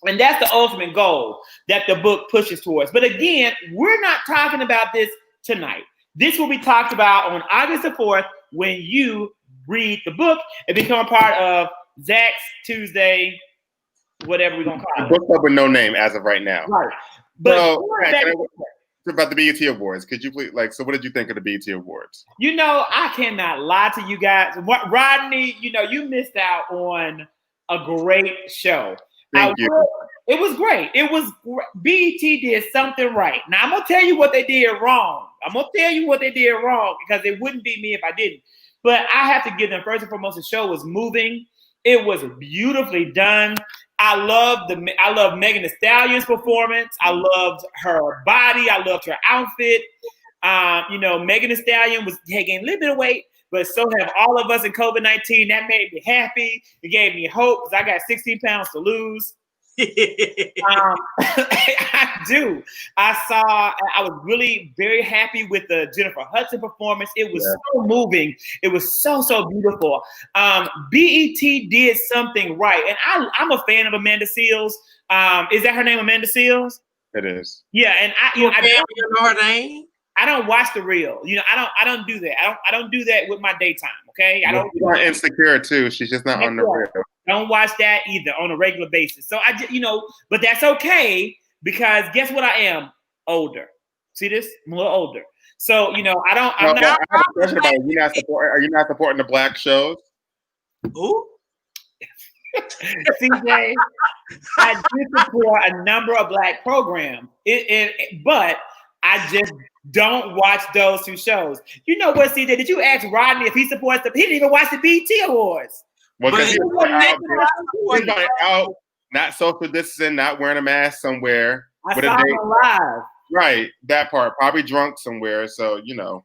And that's the ultimate goal that the book pushes towards. But again, we're not talking about this tonight. This will be talked about on August the 4th when you read the book and become a part of Zach's Tuesday, whatever we're going to call it. Book club with no name as of right now. Right. But about the BET Awards, could you please, so what did you think of the BET Awards? I cannot lie to you guys. Rodney, you missed out on a great show. Thank you. It was great. BET did something right. Now, I'm going to tell you what they did wrong. Because it wouldn't be me if I didn't. But I have to give them, first and foremost, the show was moving. It was beautifully done. I love Megan Thee Stallion's performance. I loved her body. I loved her outfit. Megan Thee Stallion was gaining a little bit of weight, but so have all of us in COVID-19. That made me happy. It gave me hope because I got 16 pounds to lose. I do. I was really very happy with the Jennifer Hudson performance. It was so moving. It was so beautiful. BET did something right, and I'm a fan of Amanda Seales. Is that her name, Amanda Seales? It is. Yeah, and I know her name. I don't watch the reel. I don't do that. I don't do that with my daytime. Okay, I don't. She's on Insecure too. She's just not on the reel. Don't watch that either on a regular basis. So but that's okay because guess what? I am older. See this? I'm a little older. So I don't. I have a question about are you not supporting the black shows? Ooh. CJ, I do support a number of black programs. But I just don't watch those two shows. You know what, CJ? Did you ask Rodney if he supports He didn't even watch the BET Awards. Well, because he's out, not social distancing, not wearing a mask somewhere. I saw him live. Right, that part. Probably drunk somewhere, so Not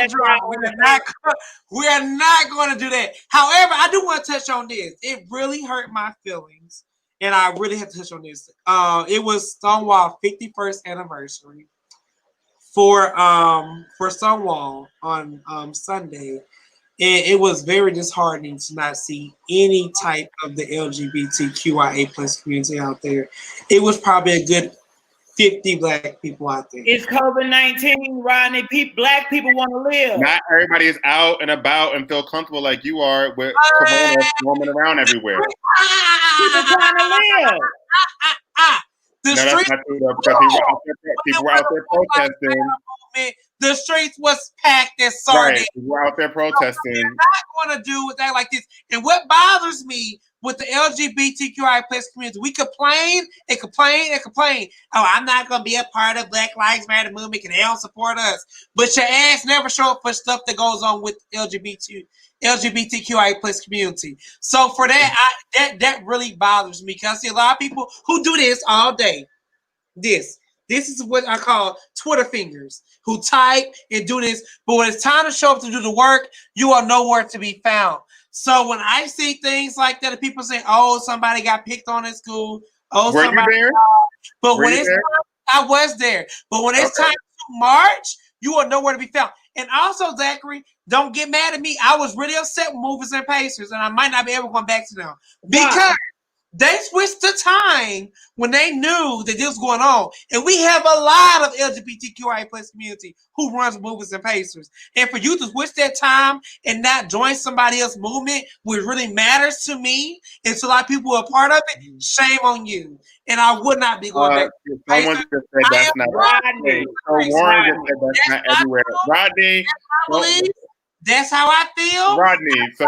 drunk. We're not going to do that. However, I do want to touch on this. It really hurt my feelings, and I really have to touch on this. It was Stonewall 51st anniversary for Stonewall on Sunday. And it was very disheartening to not see any type of the LGBTQIA plus community out there. It was probably a good 50 black people out there. It's COVID-19, Rodney. Black people want to live. Not everybody is out and about and feel comfortable like you are with corona roaming around everywhere. People trying to live. People were out there protesting. The streets was packed as sardines. Right. We're out there protesting. We're not going to do that like this. And what bothers me with the LGBTQI plus community, we complain and complain and complain. Oh, I'm not going to be a part of Black Lives Matter movement because they don't support us. But your ass never show up for stuff that goes on with LGBTQI plus community. So for that, that really bothers me because I see a lot of people who do this all day. This is what I call Twitter fingers, who type and do this. But when it's time to show up to do the work, you are nowhere to be found. So when I see things like that, and people say, "Oh, somebody got picked on at school," "Oh, were somebody," you there? But when it's time, I was there. But when it's time to march, you are nowhere to be found. And also, Zackory, don't get mad at me. I was really upset with Movers and Pacers, and I might not be able to come back to them because they switched the time when they knew that this was going on. And we have a lot of LGBTQIA plus community who runs Movers and Pacers. And for you to switch that time and not join somebody else's movement, which really matters to me, and to a lot of people who are part of it, shame on you. And I would not be going back. Someone just said that's not Rodney. Warren just said that's not everywhere. Rodney. That's how I feel. Rodney. So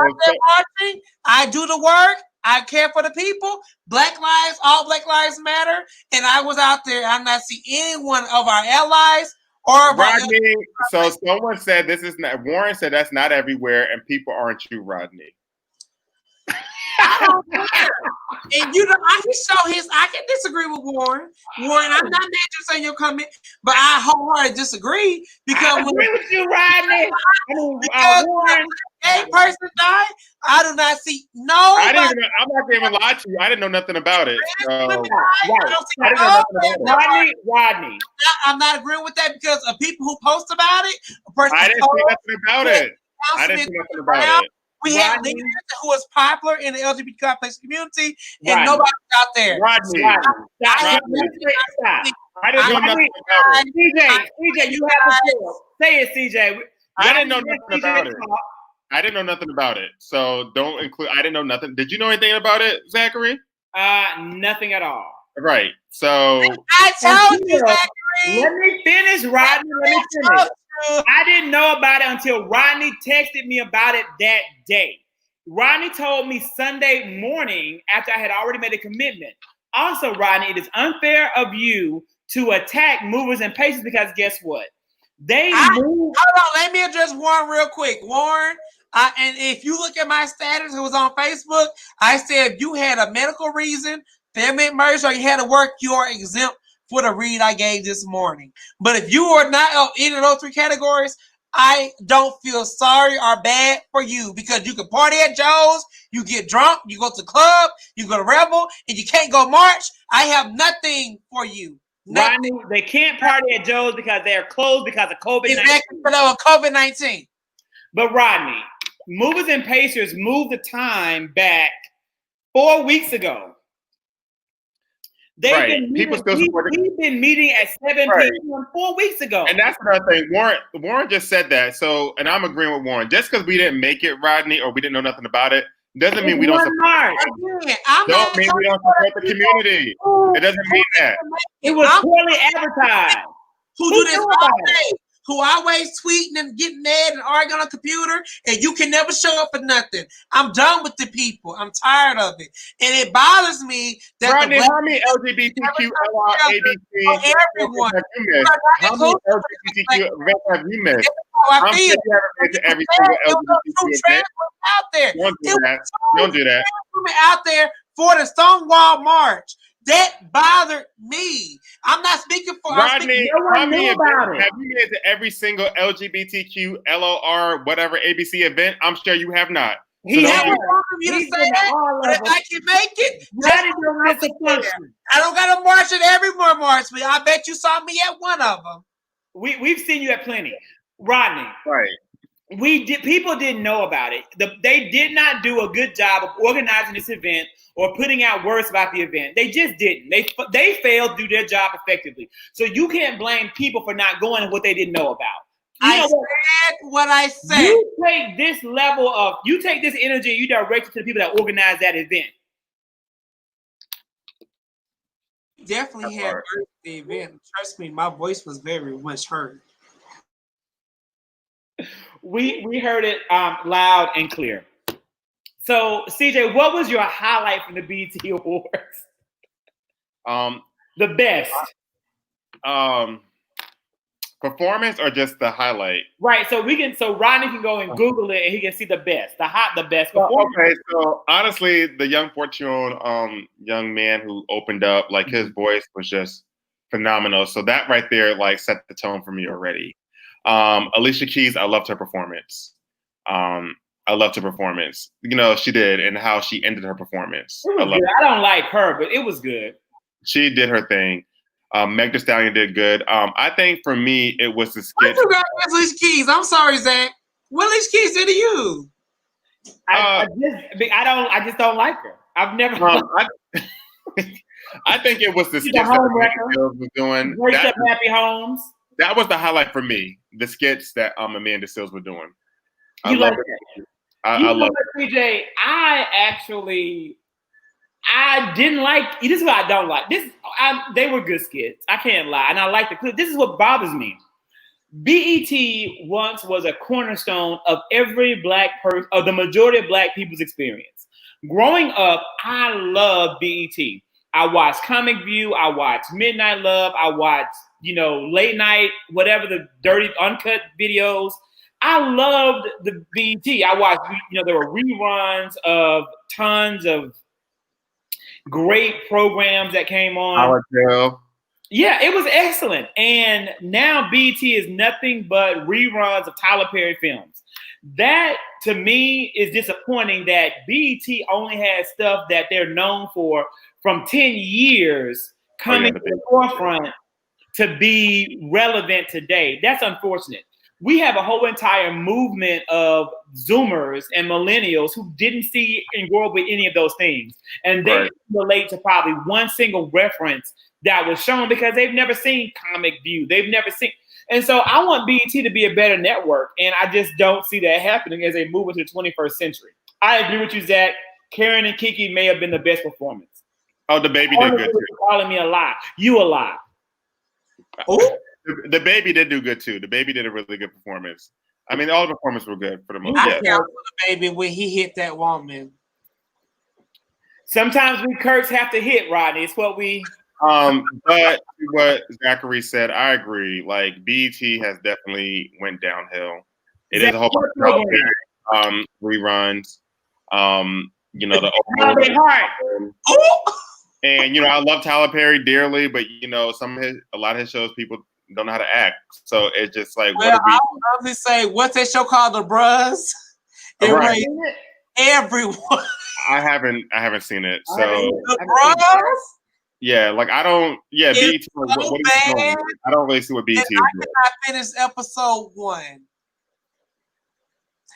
I do the work. I care for the people. Black lives, all Black lives matter. And I was out there. I not see any one of our allies or Rodney. So someone said this is not. Warren said that's not everywhere, and people aren't you, Rodney. I don't care. And I can disagree with Warren. Warren, I'm not interested in your comment, but I wholeheartedly disagree I because agree with you, Rodney. because Warren. a person died, I do not see I'm nobody. not gonna even lie to you. I didn't know nothing about it. So. Women die. I don't see I didn't know nothing about it. Rodney. I'm not agreeing with that because of people who post about it. A person I didn't see nothing about it. I didn't see nothing about it. We have leaders who was popular in the LGBTQ community, and Rodney. nobody's out there. Rodney. Stop. I didn't know nothing about it. CJ, you have the floor. Say it, CJ. I didn't know nothing about it. I didn't know nothing about it. So don't include. I didn't know nothing. Did you know anything about it, Zackory? Nothing at all. Right. So I told you, Zackory. Let me finish, Rodney. Let me finish. I didn't know about it until Rodney texted me about it that day. Rodney told me Sunday morning after I had already made a commitment. Also, Rodney, it is unfair of you to attack movers and pacers because guess what? Hold on, let me address Warren real quick. Warren, and if you look at my status, it was on Facebook. I said if you had a medical reason, family emergency, or you had to work, you are exempt for the read I gave this morning. But if you are not in those three categories, I don't feel sorry or bad for you because you can party at Joe's, you get drunk, you go to the club, you go to Rebel, and you can't go march. I have nothing for you. Rodney, they can't party at Joe's because they are closed because of COVID-19. Exactly, because of COVID-19. But Rodney, movers and pacers moved the time back 4 weeks ago. We've been meeting at 7 p.m. 4 weeks ago. And that's another thing. Warren just said that. So, and I'm agreeing with Warren. Just because we didn't make it, Rodney, or we didn't know nothing about it, doesn't mean we don't support it. Don't mean we don't support the community. It doesn't mean that. It was poorly advertised. Who do this all day? Who always tweeting and getting mad and arguing on the computer, and you can never show up for nothing. I'm done with the people. I'm tired of it. And it bothers me that Rodney, how many LGBTQ ABC everyone. How many LGBTQ events have you missed? I feel. You haven't been to every single LGBTQ event. Out there. Don't do that. Don't do that. Out there for the Stonewall March. That bothered me. I'm not speaking for Rodney. How many have you been to every single LGBTQ, LOR, whatever ABC event? I'm sure you have not. So he has you to say that, but if I can make it, I don't got to march at every march, but I bet you saw me at one of them. We've seen you at plenty, Rodney. Right. People didn't know about it. They did not do a good job of organizing this event or putting out words about the event. They just didn't. They failed to do their job effectively. So you can't blame people for not going and what they didn't know about. I said what I said. You take this energy, you direct it to the people that organize that event. Definitely had the event. Trust me, my voice was very much heard. We heard it loud and clear. So, CJ, what was your highlight from the BET Awards? The best. Performance or just the highlight? Right. So Rodney can go and Google it and he can see the best. The best performance. Okay. So honestly, the young 14-year-old young man who opened up, like his voice was just phenomenal. So that right there, like, set the tone for me already. Alicia Keys, I loved her performance. You know, she did, and how she ended her performance. I don't like her, but it was good. She did her thing. Meg Thee Stallion did good. I think for me, it was the skit. What you got with Alicia Keys? I'm sorry, Zach. What Alicia Keys did to you? I just don't like her. I've never. I think it was the skits that Amanda was doing. Happy Homes. That was the highlight for me. The skits that Amanda Seales were doing. I love it. I love it. CJ, I didn't like. This is what I don't like. They were good skits. I can't lie, and I like the clip. This is what bothers me. BET once was a cornerstone of every black person, of the majority of black people's experience. Growing up, I loved BET. I watched Comic View. I watched Midnight Love. I watched, Late Night, whatever, the dirty uncut videos. I loved the BET. I watched, there were reruns of tons of great programs that came on. Yeah, it was excellent. And now BET is nothing but reruns of Tyler Perry films. That, to me, is disappointing that BET only has stuff that they're known for from 10 years coming to the forefront to be relevant today. That's unfortunate. We have a whole entire movement of Zoomers and millennials who didn't see and grow up with any of those things. And they relate to probably one single reference that was shown because they've never seen Comic View. They've never seen. And so I want BET to be a better network. And I just don't see that happening as they move into the 21st century. I agree with you, Zach. Karen and Kiki may have been the best performance. Oh, the baby did good too. Calling me a lie. You a lie. Oh, the baby did do good too. The baby did a really good performance. I mean, all the performances were good for the most part. I count for the baby when he hit that woman. Sometimes we Kurtz have to hit, Rodney. It's what we. But what Zackory said, I agree. Like BET has definitely went downhill. It is a whole bunch of reruns. The and I love Tyler Perry dearly, but a lot of his shows people don't know how to act. So it's just like, well, I would love to say, what's that show called? The Bros. Right. Everyone. I haven't seen it. So the Bros. Yeah, like I don't. Yeah, BET. So bad. I don't really see what BET is doing. I cannot finish episode 1.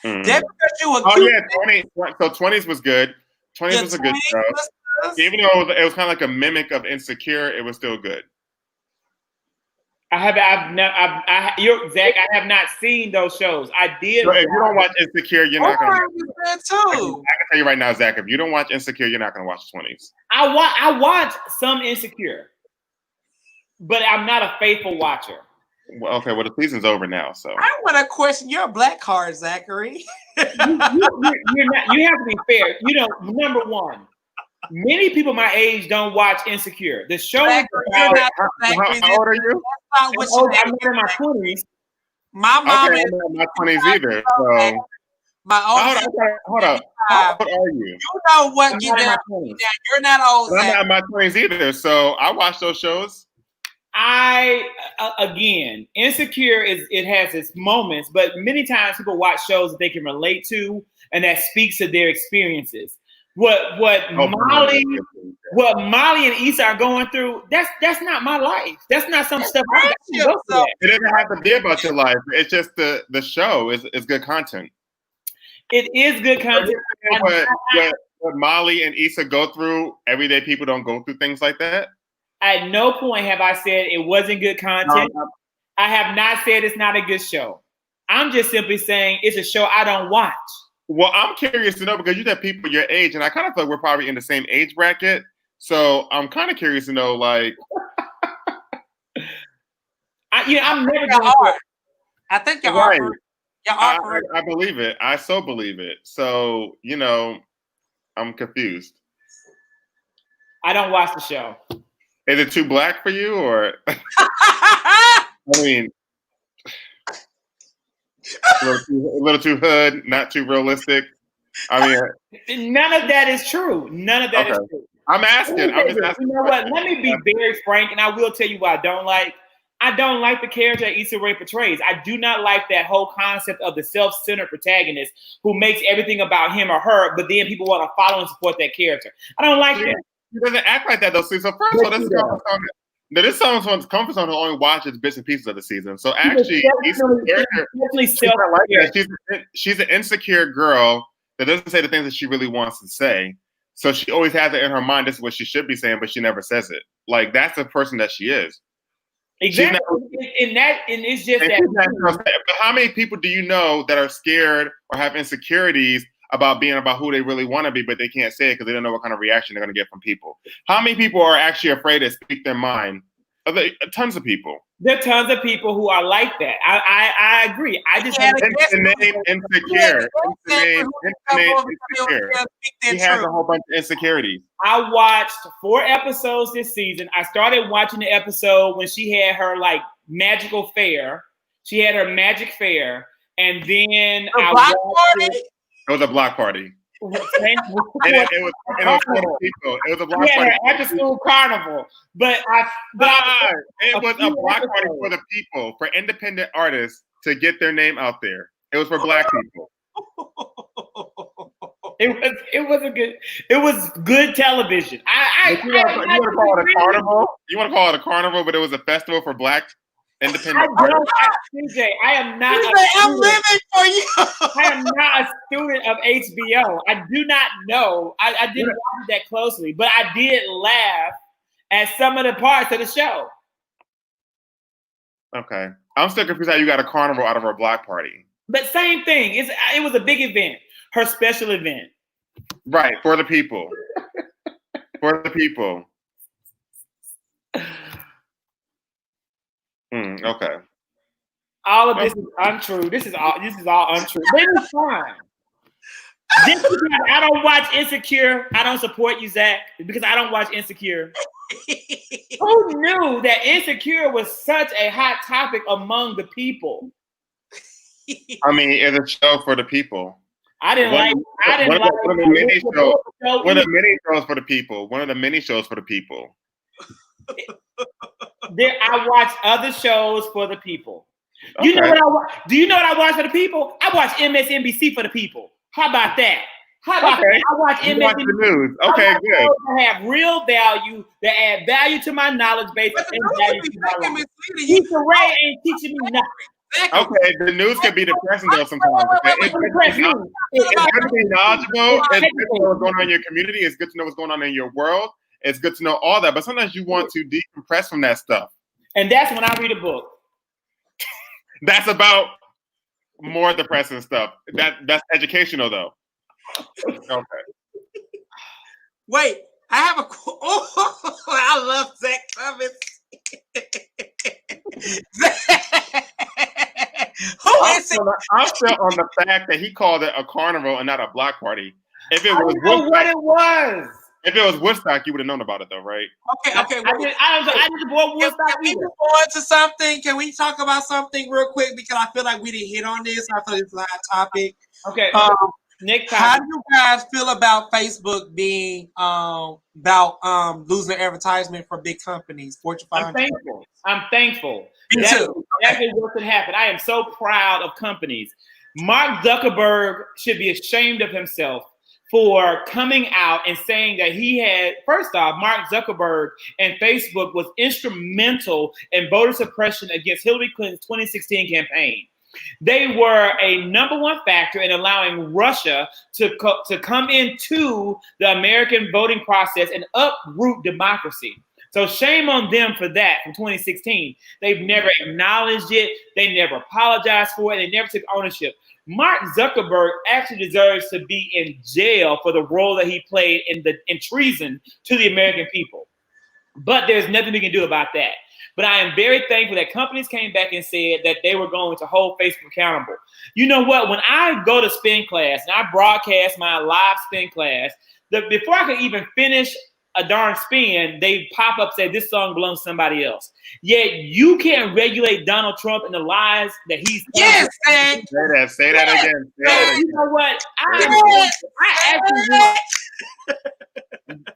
That because you were cute. Oh yeah, 20. So 20s was good. 20s was a good show. Even though it was kind of like a mimic of Insecure, it was still good. Zach, I have not seen those shows. I did. So if you don't watch Insecure, you're not going to. I can tell you right now, Zach. If you don't watch Insecure, you're not going to watch 20s. I watch some Insecure, but I'm not a faithful watcher. Well, okay, well the season's over now, so I want to question your black card, Zackory. You're not. You have to be fair. Number one, many people my age don't watch Insecure. The show is about. How old are you? I'm in my 20s. My mom is in my 20s either. So my hold up. How old are you? You know what? You're not old. I'm not in my 20s either. So I watch those shows. Again, Insecure it has its moments, but many times people watch shows that they can relate to and that speaks to their experiences. What Molly and Issa are going through, that's not my life. That's not some stuff I got to go It doesn't have to be about your life. It's just the show is good content. It is good content. What Molly and Issa go through, everyday people don't go through things like that. At no point have I said it wasn't good content. No. I have not said it's not a good show. I'm just simply saying it's a show I don't watch. Well, I'm curious to know because you have people your age, and I kind of feel like we're probably in the same age bracket. So I'm kind of curious to know, like, I'm never going to. I think you're right. I believe it. I so believe it. So I'm confused. I don't watch the show. Is it too black for you, or? I mean, a little too hood, not too realistic. I mean, none of that is true. None of that is true. I'm asking. I'm just asking. You know what? Let me be very frank, and I will tell you what I don't like. I don't like the character that Issa Rae portrays. I do not like that whole concept of the self-centered protagonist who makes everything about him or her, but then people want to follow and support that character. I don't like that. He doesn't act like that though. So first of all, this is someone's comfort zone who only watches bits and pieces of the season. So actually, she's an insecure girl that doesn't say the things that she really wants to say. So she always has it in her mind. This is what she should be saying, but she never says it. Like that's the person that she is. Exactly. And it's just that. But how many people do you know that are scared or have insecurities about being about who they really want to be, but they can't say it because they don't know what kind of reaction they're going to get from people? How many people are actually afraid to speak their mind? Tons of people. There are tons of people who are like that. I agree. I just the name insecure. Insecure. He has a whole bunch of insecurities. I watched 4 episodes this season. I started watching the episode when she had her like magical fair. She had her magic fair. and then A I block watched party? it. It was a block party. And it was for the people. It was a block Yeah, party. after school carnival. But it was a block party for the people, for independent artists to get their name out there. It was for Black people. It was good television. You want to call it a carnival? You want to call it a carnival, but it was a festival for Black independent artists. CJ, I am not. I'm living for you. I am not a student of HBO. I do not know. I didn't watch it that closely, but I did laugh at some of the parts of the show. Okay, I'm still confused how you got a carnival out of a block party. But same thing. It was a big event. Her special event. Right, for the people. For the people. Okay. All of this is untrue. This is all untrue. But it's fine. Just because I don't watch Insecure, I don't support you, Zach, because I don't watch Insecure. Who knew that Insecure was such a hot topic among the people? I mean, it's a show for the people. One of the many shows for the people. One of the many shows for the people. I watch other shows for the people. Okay. You know what I watch? Do you know what I watch for the people? I watch MSNBC for the people. How about that? How about that? I watch MSNBC. Watch the news. Okay, good. That have real value, that add value to my knowledge base and value to my life. Issa Rae ain't teaching me nothing. Okay, the news can be depressing though sometimes. It's good to be knowledgeable. It's good to know what's going on in your community. It's good to know what's going on in your world. It's good to know all that. But sometimes you want to decompress from that stuff. And that's when I read a book. That's about more depressing stuff. That's educational though. Okay. Wait, I have a. Oh, I love Zach Cummins. I'm still on the fact that he called it a carnival and not a block party. If it was what it was. If it was Woodstock, you would have known about it though, right? Okay. I didn't support Woodstock. Can we move on to something? Can we talk about something real quick? Because I feel like we didn't hit on this. I thought it was a hot topic. Okay. Next time. How do you guys feel about Facebook being about losing advertisement for big companies, Fortune 500? I'm thankful. Me too. That's what could happen. I am so proud of companies. Mark Zuckerberg should be ashamed of himself for coming out and saying that he had, first off, Mark Zuckerberg and Facebook was instrumental in voter suppression against Hillary Clinton's 2016 campaign. They were a number one factor in allowing Russia to come into the American voting process and uproot democracy. So shame on them for that from 2016. They've never acknowledged it. They never apologized for it. They never took ownership. Mark Zuckerberg actually deserves to be in jail for the role that he played in treason to the American people. But there's nothing we can do about that. But I am very thankful that companies came back and said that they were going to hold Facebook accountable. You know what? When I go to spin class and I broadcast my live spin class, before I could even finish a darn spin, they pop up say this song belongs to somebody else. Yet you can't regulate Donald Trump and the lies that he's yes, man. Say that again. You know what? I actually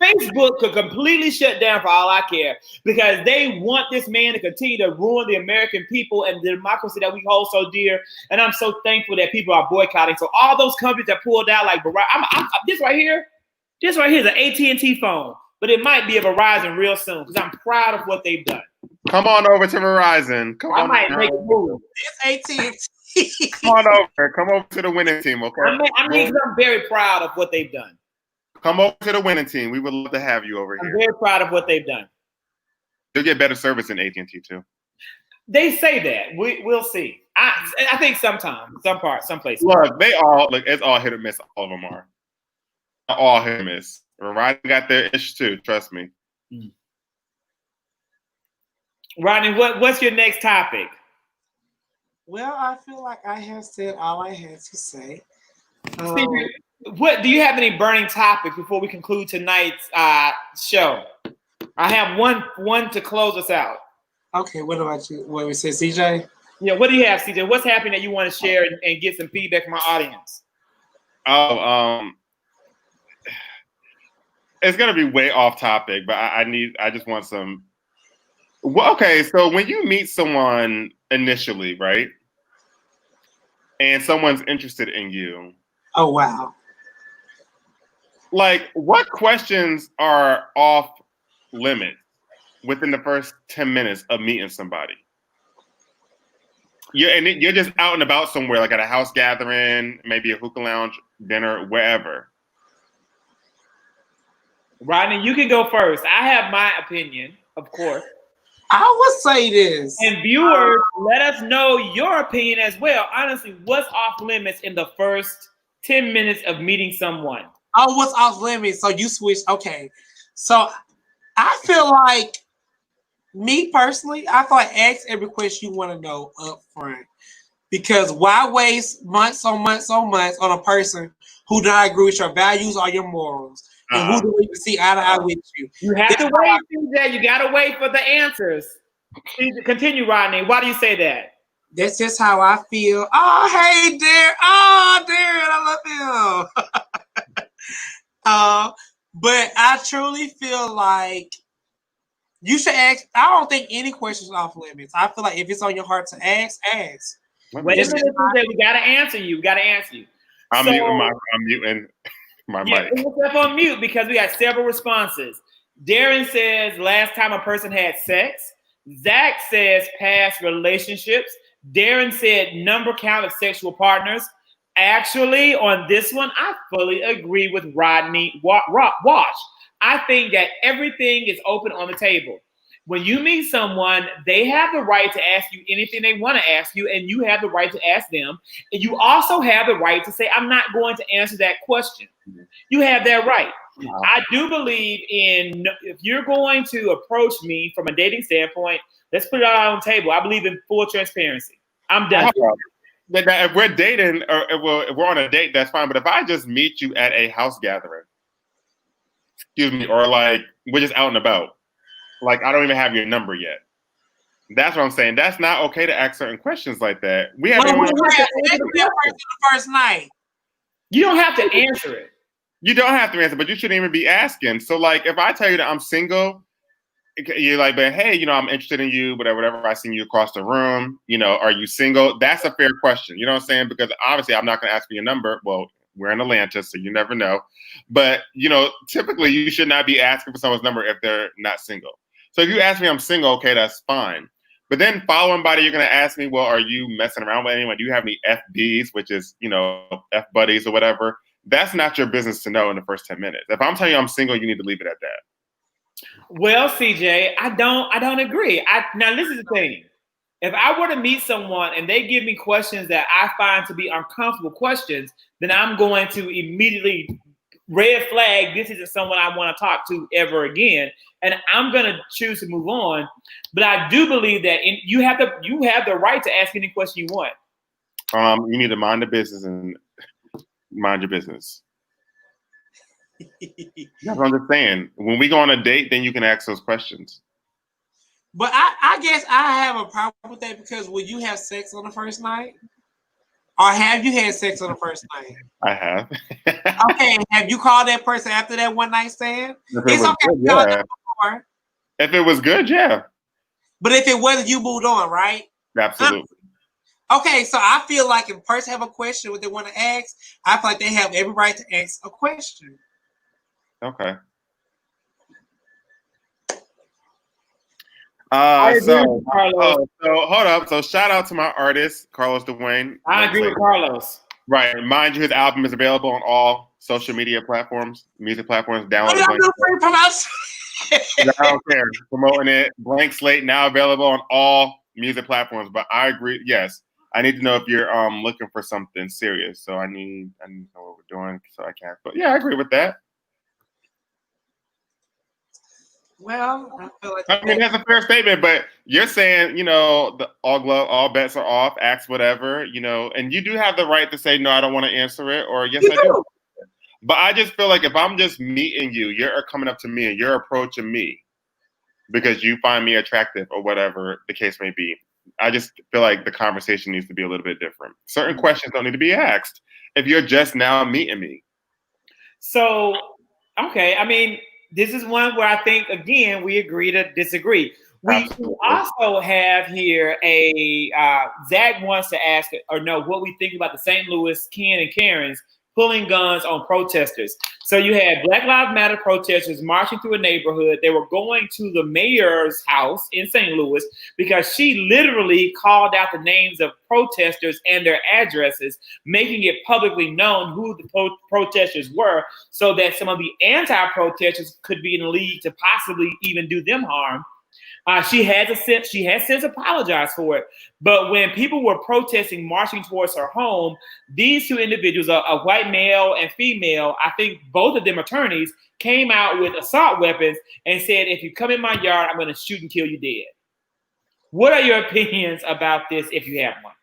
Facebook could completely shut down for all I care because they want this man to continue to ruin the American people and the democracy that we hold so dear. And I'm so thankful that people are boycotting. So all those companies that pulled out, like this right here is an AT&T phone, but it might be a Verizon real soon because I'm proud of what they've done. Come on over to Verizon. I might make a move. It's AT&T. Come on over. Come over to the winning team, okay? I mean, I'm very proud of what they've done. Come over to the winning team. We would love to have you over here. I'm very proud of what they've done. You'll get better service than AT&T too. They say that. We'll see. I think sometimes, some places. Look, it's all hit or miss. All of them are. All hit or miss. Verizon got their ish too. Trust me. Rodney, what's your next topic? Well, I feel like I have said all I had to say. What do you have any burning topics before we conclude tonight's show? I have one to close us out. Okay, what about you? What we say, CJ? Yeah, what do you have, CJ? What's happening that you want to share and get some feedback from our audience? Oh, it's gonna be way off topic, but I just want some. Well, okay, so when you meet someone initially, right, and someone's interested in you, Oh wow. like what questions are off limits within the first 10 minutes of meeting somebody? You're just out and about somewhere, like at a house gathering, maybe a hookah lounge, dinner, wherever. Rodney, you can go first. I have my opinion, of course. I would say this. And viewers, let us know your opinion as well. Honestly, what's off limits in the first 10 minutes of meeting someone? Oh, what's off limits? So you switch. Okay. So I feel like, me personally, I feel like ask every question you want to know up front. Because why waste months on months on months on a person who do not agree with your values or your morals? And who do you see eye to eye with you? You have to wait, CJ. You got to wait for the answers. Continue, Rodney. Why do you say that? That's just how I feel. Oh, hey, Darren. Oh, Darren, I love him. But I truly feel like you should ask. I don't think any questions are off limits. I feel like if it's on your heart to ask, ask. Wait a minute, CJ. We got to answer you. We got to answer you. I'm muting my mic. Put yourself on mute because we got several responses. Darren says last time a person had sex. Zach says past relationships. Darren said number count of sexual partners. Actually, on this one, I fully agree with Rodney Wash. I think that everything is open on the table. When you meet someone, they have the right to ask you anything they want to ask you, and you have the right to ask them. And you also have the right to say, I'm not going to answer that question. You have that right. Wow. I do believe in, if you're going to approach me from a dating standpoint, let's put it out on the table. I believe in full transparency. I'm done. If we're dating, or if we're on a date, that's fine. But if I just meet you at a house gathering, excuse me, or like we're just out and about, like I don't even have your number yet. That's what I'm saying. That's not okay to ask certain questions like that. We haven't even the first night. You don't have to answer it. You don't have to answer, but you shouldn't even be asking. So, like, if I tell you that I'm single, you're like, but hey, you know, I'm interested in you, whatever. I seen you across the room. You know, are you single? That's a fair question. You know what I'm saying? Because obviously, I'm not going to ask for your number. Well, we're in Atlanta, so you never know. But you know, typically, you should not be asking for someone's number if they're not single. So if you ask me I'm single, okay, that's fine. But then following by that, you're going to ask me, well, are you messing around with anyone? Do you have any FBs, which is, you know, F buddies or whatever? That's not your business to know in the first 10 minutes. If I'm telling you I'm single, you need to leave it at that. Well, CJ, I don't agree. Now, this is the thing. If I were to meet someone and they give me questions that I find to be uncomfortable questions, then I'm going to immediately red flag, this isn't someone I want to talk to ever again. And I'm going to choose to move on. But I do believe that you have the right to ask any question you want. You need to mind the business and mind your business. That's what I'm just saying. When we go on a date, then you can ask those questions. But I guess I have a problem with that because will you have sex on the first night? Or have you had sex on the first night? I have. Okay, have you called that person after that one night stand? It's okay good, yeah. If it was good, yeah. But if it wasn't, you moved on, right? Absolutely. Okay, so I feel like if a person have a question what they want to ask, I feel like they have every right to ask a question. Okay. So hold up. So shout out to my artist, Carlos Dwayne. I agree with Carlos. Right. Mind you, his album is available on all social media platforms, music platforms. Download it. I don't care. Promoting it. Blank Slate now available on all music platforms. But I agree. Yes, I need to know if you're looking for something serious. So I need to know what we're doing so I can. But yeah, I agree with that. Well, I feel like that's a fair statement, but you're saying, you know, all bets are off, ask whatever, you know, and you do have the right to say, no, I don't want to answer it, or yes, I do. But I just feel like if I'm just meeting you, you're coming up to me and you're approaching me because you find me attractive or whatever the case may be. I just feel like the conversation needs to be a little bit different. Certain questions don't need to be asked if you're just now meeting me. So, okay, I mean, this is one where I think again we agree to disagree. We Absolutely. also have here a Zach wants to ask or know what we think about the St. Louis Ken and Karens pulling guns on protesters. So you had Black Lives Matter protesters marching through a neighborhood. They were going to the mayor's house in St. Louis because she literally called out the names of protesters and their addresses, making it publicly known who the protesters were so that some of the anti-protesters could be in the league to possibly even do them harm. She has since apologized for it. But when people were protesting, marching towards her home, these two individuals, a white male and female, I think both of them attorneys, came out with assault weapons and said, if you come in my yard, I'm going to shoot and kill you dead. What are your opinions about this if you have one?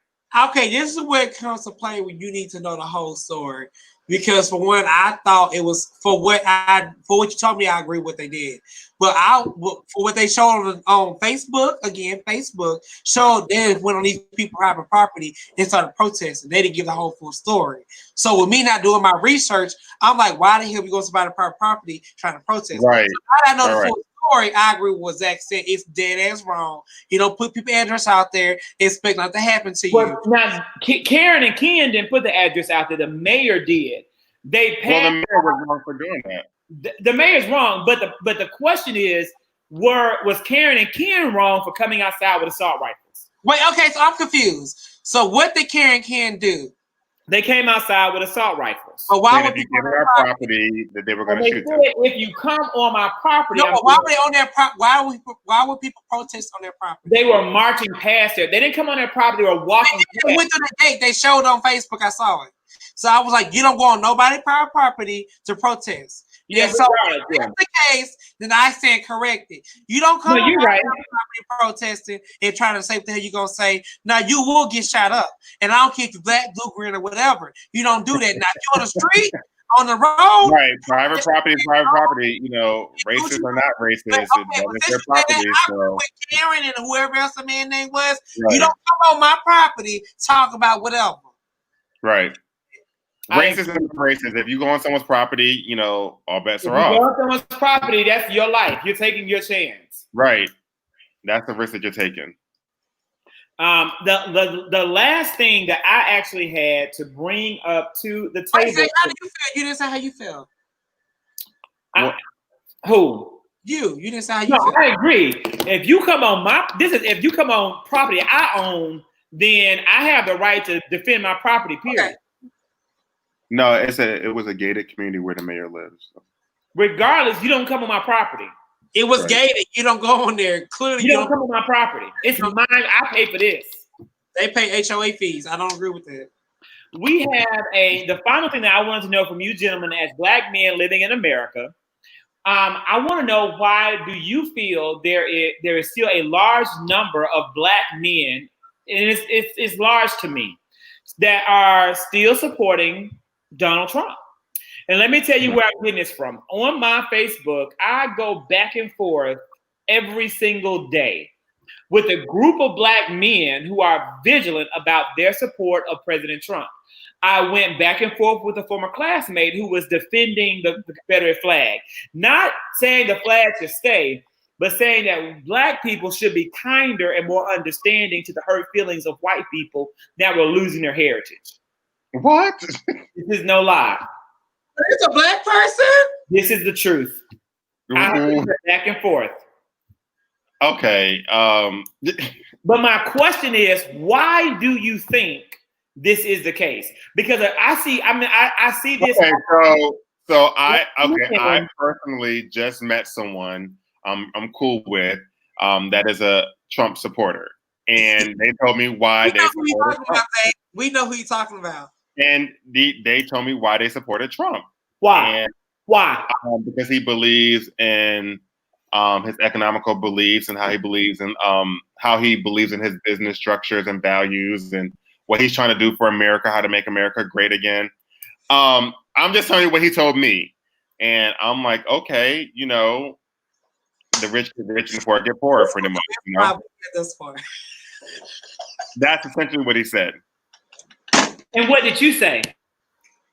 Okay, this is where it comes to play when you need to know the whole story. Because for one, I thought it was for what you told me, I agree with what they did. But for what they showed on Facebook, again, Facebook showed they went on these people private property and started protesting. They didn't give the whole full story. So with me not doing my research, I'm like, why the hell we go to somebody's private property trying to protest? Right. So I know the full story. I agree with what Zach said. It's dead ass wrong. You don't put people's address out there, expect nothing to happen to you. Now, Karen and Ken didn't put the address out there. The mayor did. They passed. Well, the mayor was wrong for doing that. The mayor's wrong, but the question is, was Karen and Ken wrong for coming outside with assault rifles? Wait, okay, so I'm confused. So what did Karen and Ken do? They came outside with assault rifles. But why would they people give our property that they were going to shoot them? If you come on my property, no, but why were they on their property? Why would people protest on their property? They were marching past there. They didn't come on their property or walking. They went through the gate. They showed on Facebook. I saw it. So I was like, you don't go on nobody's private property to protest. Yeah, so if that's the case, then I stand corrected. You don't come on right. property protesting and trying to say what the hell you gonna say. Now you will get shot up. And I don't care if you're black, blue, green, or whatever. You don't do that. Now if you're on the street, on the road. Right. Private property, you know, racist or not racist, it's their property. So. With Karen and whoever else the man name was, right. You don't come on my property, talk about whatever. Right. Racist and racist. If you go on someone's property, you know, all bets are off. If you go on someone's property, that's your life. You're taking your chance. Right. That's the risk that you're taking. The last thing that I actually had to bring up to the table. Wait, how do you feel? You didn't say how you feel. Who? You didn't say how you feel. No, I agree. If you come on property I own, then I have the right to defend my property. Period. Okay. No, it was a gated community where the mayor lives. So. Regardless, you don't come on my property. It was gated. You don't go on there. Clearly, you don't come on my property. It's mine. I pay for this. They pay HOA fees. I don't agree with that. We have the final thing that I wanted to know from you gentlemen as Black men living in America. I want to know, why do you feel there is still a large number of Black men, and it's large to me, that are still supporting Donald Trump? And let me tell you where I'm getting this from. On my Facebook, I go back and forth every single day with a group of Black men who are vigilant about their support of President Trump. I went back and forth with a former classmate who was defending the Confederate flag, not saying the flag should stay, but saying that Black people should be kinder and more understanding to the hurt feelings of white people that were losing their heritage. What? This is no lie. It's a Black person? This is the truth. I went back and forth. Okay. But my question is, why do you think this is the case? Because I see this. Okay, so I personally just met someone I'm cool with that is a Trump supporter, and they told me why they supported Trump. We know who you're talking about. And they told me why they supported Trump. Why? And, why? Because he believes in his economical beliefs and how he believes in his business structures and values and what he's trying to do for America, how to make America great again. I'm just telling you what he told me. And I'm like, okay, you know, the rich get rich and the poor get poorer pretty much. You know? This far. That's essentially what he said. And what did you say?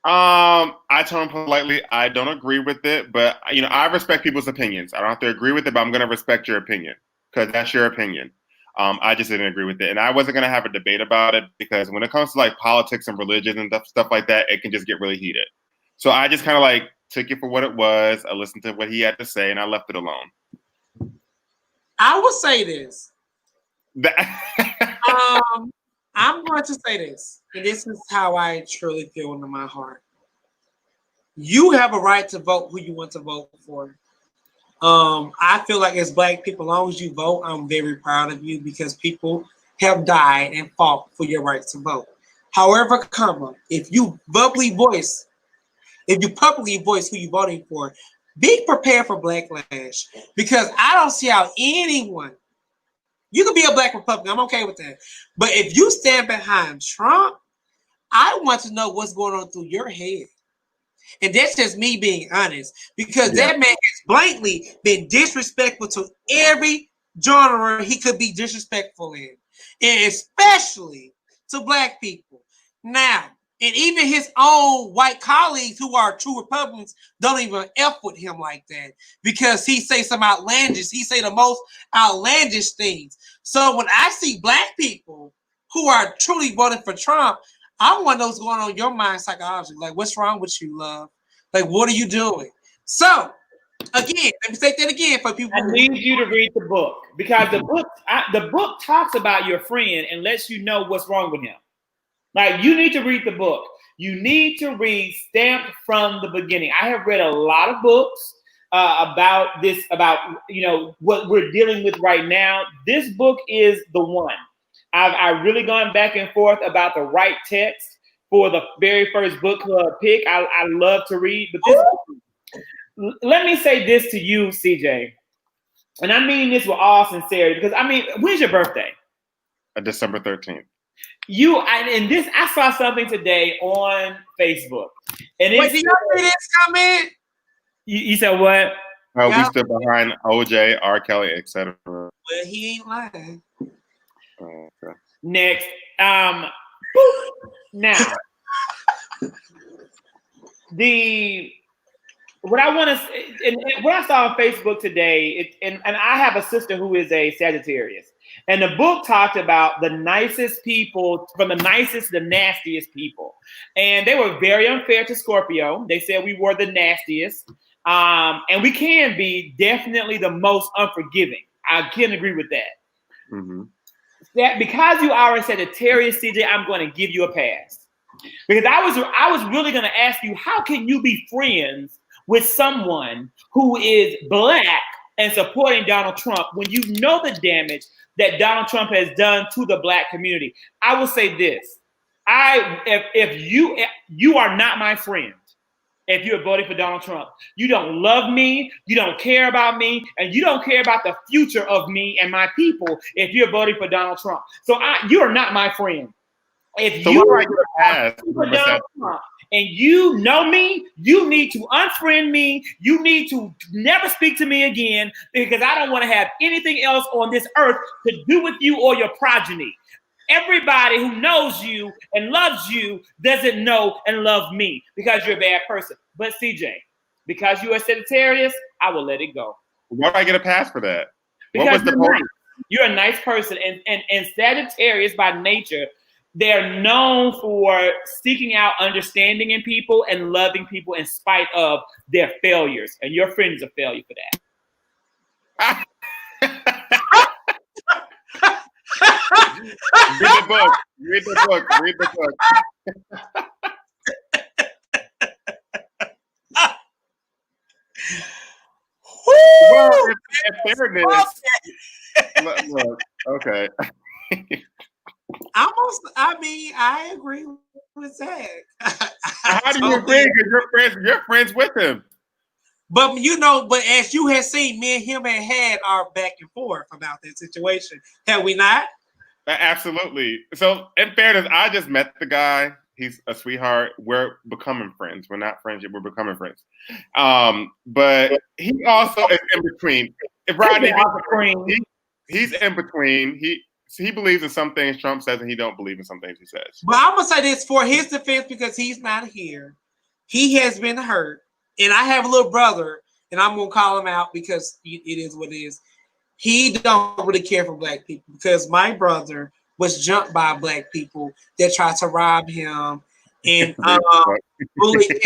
I told him politely, I don't agree with it, but I respect people's opinions. I don't have to agree with it, but I'm going to respect your opinion because that's your opinion. I just didn't agree with it, and I wasn't going to have a debate about it because when it comes to like politics and religion and stuff like that, it can just get really heated. So I just kind of like took it for what it was. I listened to what he had to say, and I left it alone. I will say this. I'm going to say this, and this is how I truly feel in my heart. You have a right to vote who you want to vote for. I feel like as Black people, as long as you vote, I'm very proud of you because people have died and fought for your right to vote. However, if you publicly voice who you're voting for, be prepared for backlash because I don't see how anyone. You can be a Black Republican. I'm okay with that. But if you stand behind Trump, I want to know what's going on through your head. And that's just me being honest. Because that man has blatantly been disrespectful to every genre he could be disrespectful in. And especially to Black people. Now, and even his own white colleagues who are true Republicans don't even F with him like that because he say some outlandish, he say the most outlandish things. So when I see Black people who are truly voting for Trump, I want those going on in your mind psychologically. Like, what's wrong with you, love? Like, what are you doing? So, again, let me say that again for people. I need you to read the book because the book talks about your friend and lets you know what's wrong with him. Like, you need to read the book. You need to read Stamped from the Beginning. I have read a lot of books about this, about what we're dealing with right now. This book is the one. I've really gone back and forth about the right text for the very first book club pick. I love to read, but let me say this to you, CJ, and I mean this with all sincerity because when's your birthday? December 13th. I saw something today on Facebook. And wait, did y'all see this comment? You said what? We stood behind OJ, R. Kelly, etc. Well, he ain't lying. Okay. Next, now what I want to say, and what I saw on Facebook today, and I have a sister who is a Sagittarius. And the book talked about the nicest people, from the nicest to the nastiest people. And they were very unfair to Scorpio. They said we were the nastiest. And we can be definitely the most unforgiving. I can agree with that. Mm-hmm. That because you are a Sagittarius, CJ, I'm going to give you a pass. Because I was really going to ask you, how can you be friends with someone who is Black and supporting Donald Trump when you know the damage that Donald Trump has done to the Black community? I will say this: if you are not my friend, if you're voting for Donald Trump, you don't love me, you don't care about me, and you don't care about the future of me and my people. If you're voting for Donald Trump, so you are not my friend. If so you are for Donald Trump and you know me, you need to unfriend me. You need to never speak to me again because I don't want to have anything else on this earth to do with you or your progeny. Everybody who knows you and loves you doesn't know and love me because you're a bad person. But CJ, because you are Sagittarius, I will let it go. Why do I get a pass for that? Because what was the point? You're a nice person, and Sagittarius by nature, they're known for seeking out understanding in people and loving people in spite of their failures. And your friend is a failure for that. Read the book. Read the book. Read the book. Well, in fairness, look, okay. I agree with Zach. How do you agree? Because you're friends with him. But but as you have seen, me and him had our back and forth about that situation. Have we not? Absolutely. So in fairness, I just met the guy. He's a sweetheart. We're becoming friends. We're not friends yet. We're becoming friends. But he also is in between. Rodney, he's in between. he believes in some things Trump says, and he don't believe in some things he says. But I'm gonna say this for his defense because he's not here. He has been hurt, and I have a little brother, and I'm gonna call him out because it is what it is. He don't really care for black people because my brother was jumped by black people that tried to rob him and bully him.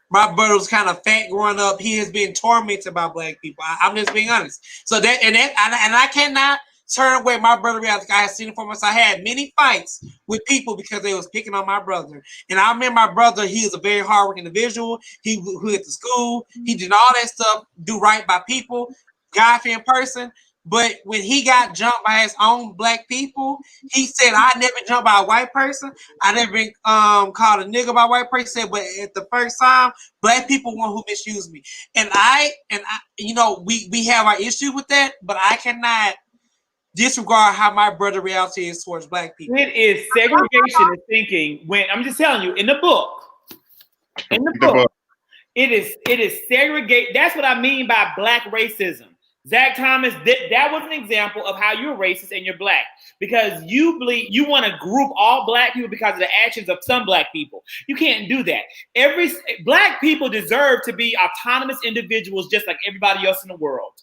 My brother was kind of fat growing up. He has been tormented by black people. I'm just being honest. So I cannot turn away my brother. I have seen it for myself. I had many fights with people because they was picking on my brother. And I remember my brother. He is a very hardworking individual. He went to school. He did all that stuff. Do right by people. God-fearing person. But when he got jumped by his own black people, he said, I never jumped by a white person. I never been called a nigga by a white person. He said, but at the first time, black people one who misused me. And I we have our issue with that, but I cannot disregard how my brother reality is towards black people. It is segregation of thinking. When I'm just telling you, in the book, it is segregate. That's what I mean by black racism. Zach Thomas, that was an example of how you're racist and you're black because you believe you want to group all black people because of the actions of some black people. You can't do that. Every black people deserve to be autonomous individuals just like everybody else in the world.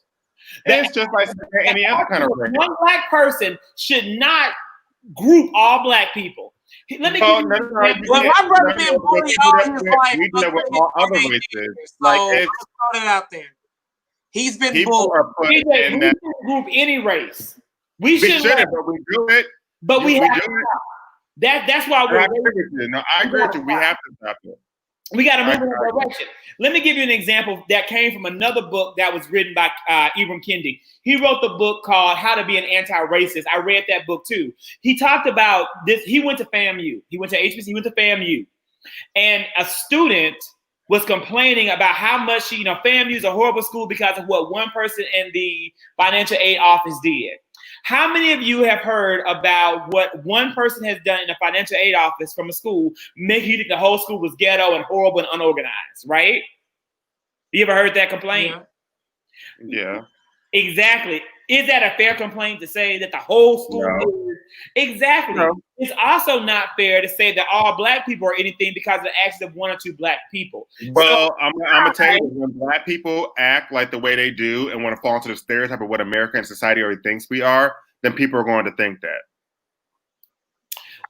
It's just like any other kind of race. One black person should not group all black people. Let me give you my brother been bullied all his life. We do that with all other races. Like it's throw it out there. He's been bullied. We shouldn't group any race. We shouldn't, but we do it. But we have to stop. That's why we're. I agree with you. We have to stop it. We got to move in that direction. Let me give you an example that came from another book that was written by Ibram Kendi. He wrote the book called How to Be an Anti-Racist. I read that book too. He talked about this. He went to FAMU. He went to HBC. He went to FAMU. And a student was complaining about how much, FAMU is a horrible school because of what one person in the financial aid office did. How many of you have heard about what one person has done in the financial aid office from a school, making you think the whole school was ghetto and horrible and unorganized, right? You ever heard that complaint? Yeah. Exactly. Is that a fair complaint to say that the whole school is? Exactly. No. It's also not fair to say that all black people are anything because of the actions of one or two black people. Well, I'm going to tell you, when black people act like the way they do and want to fall into the stereotype of what American society already thinks we are, then people are going to think that.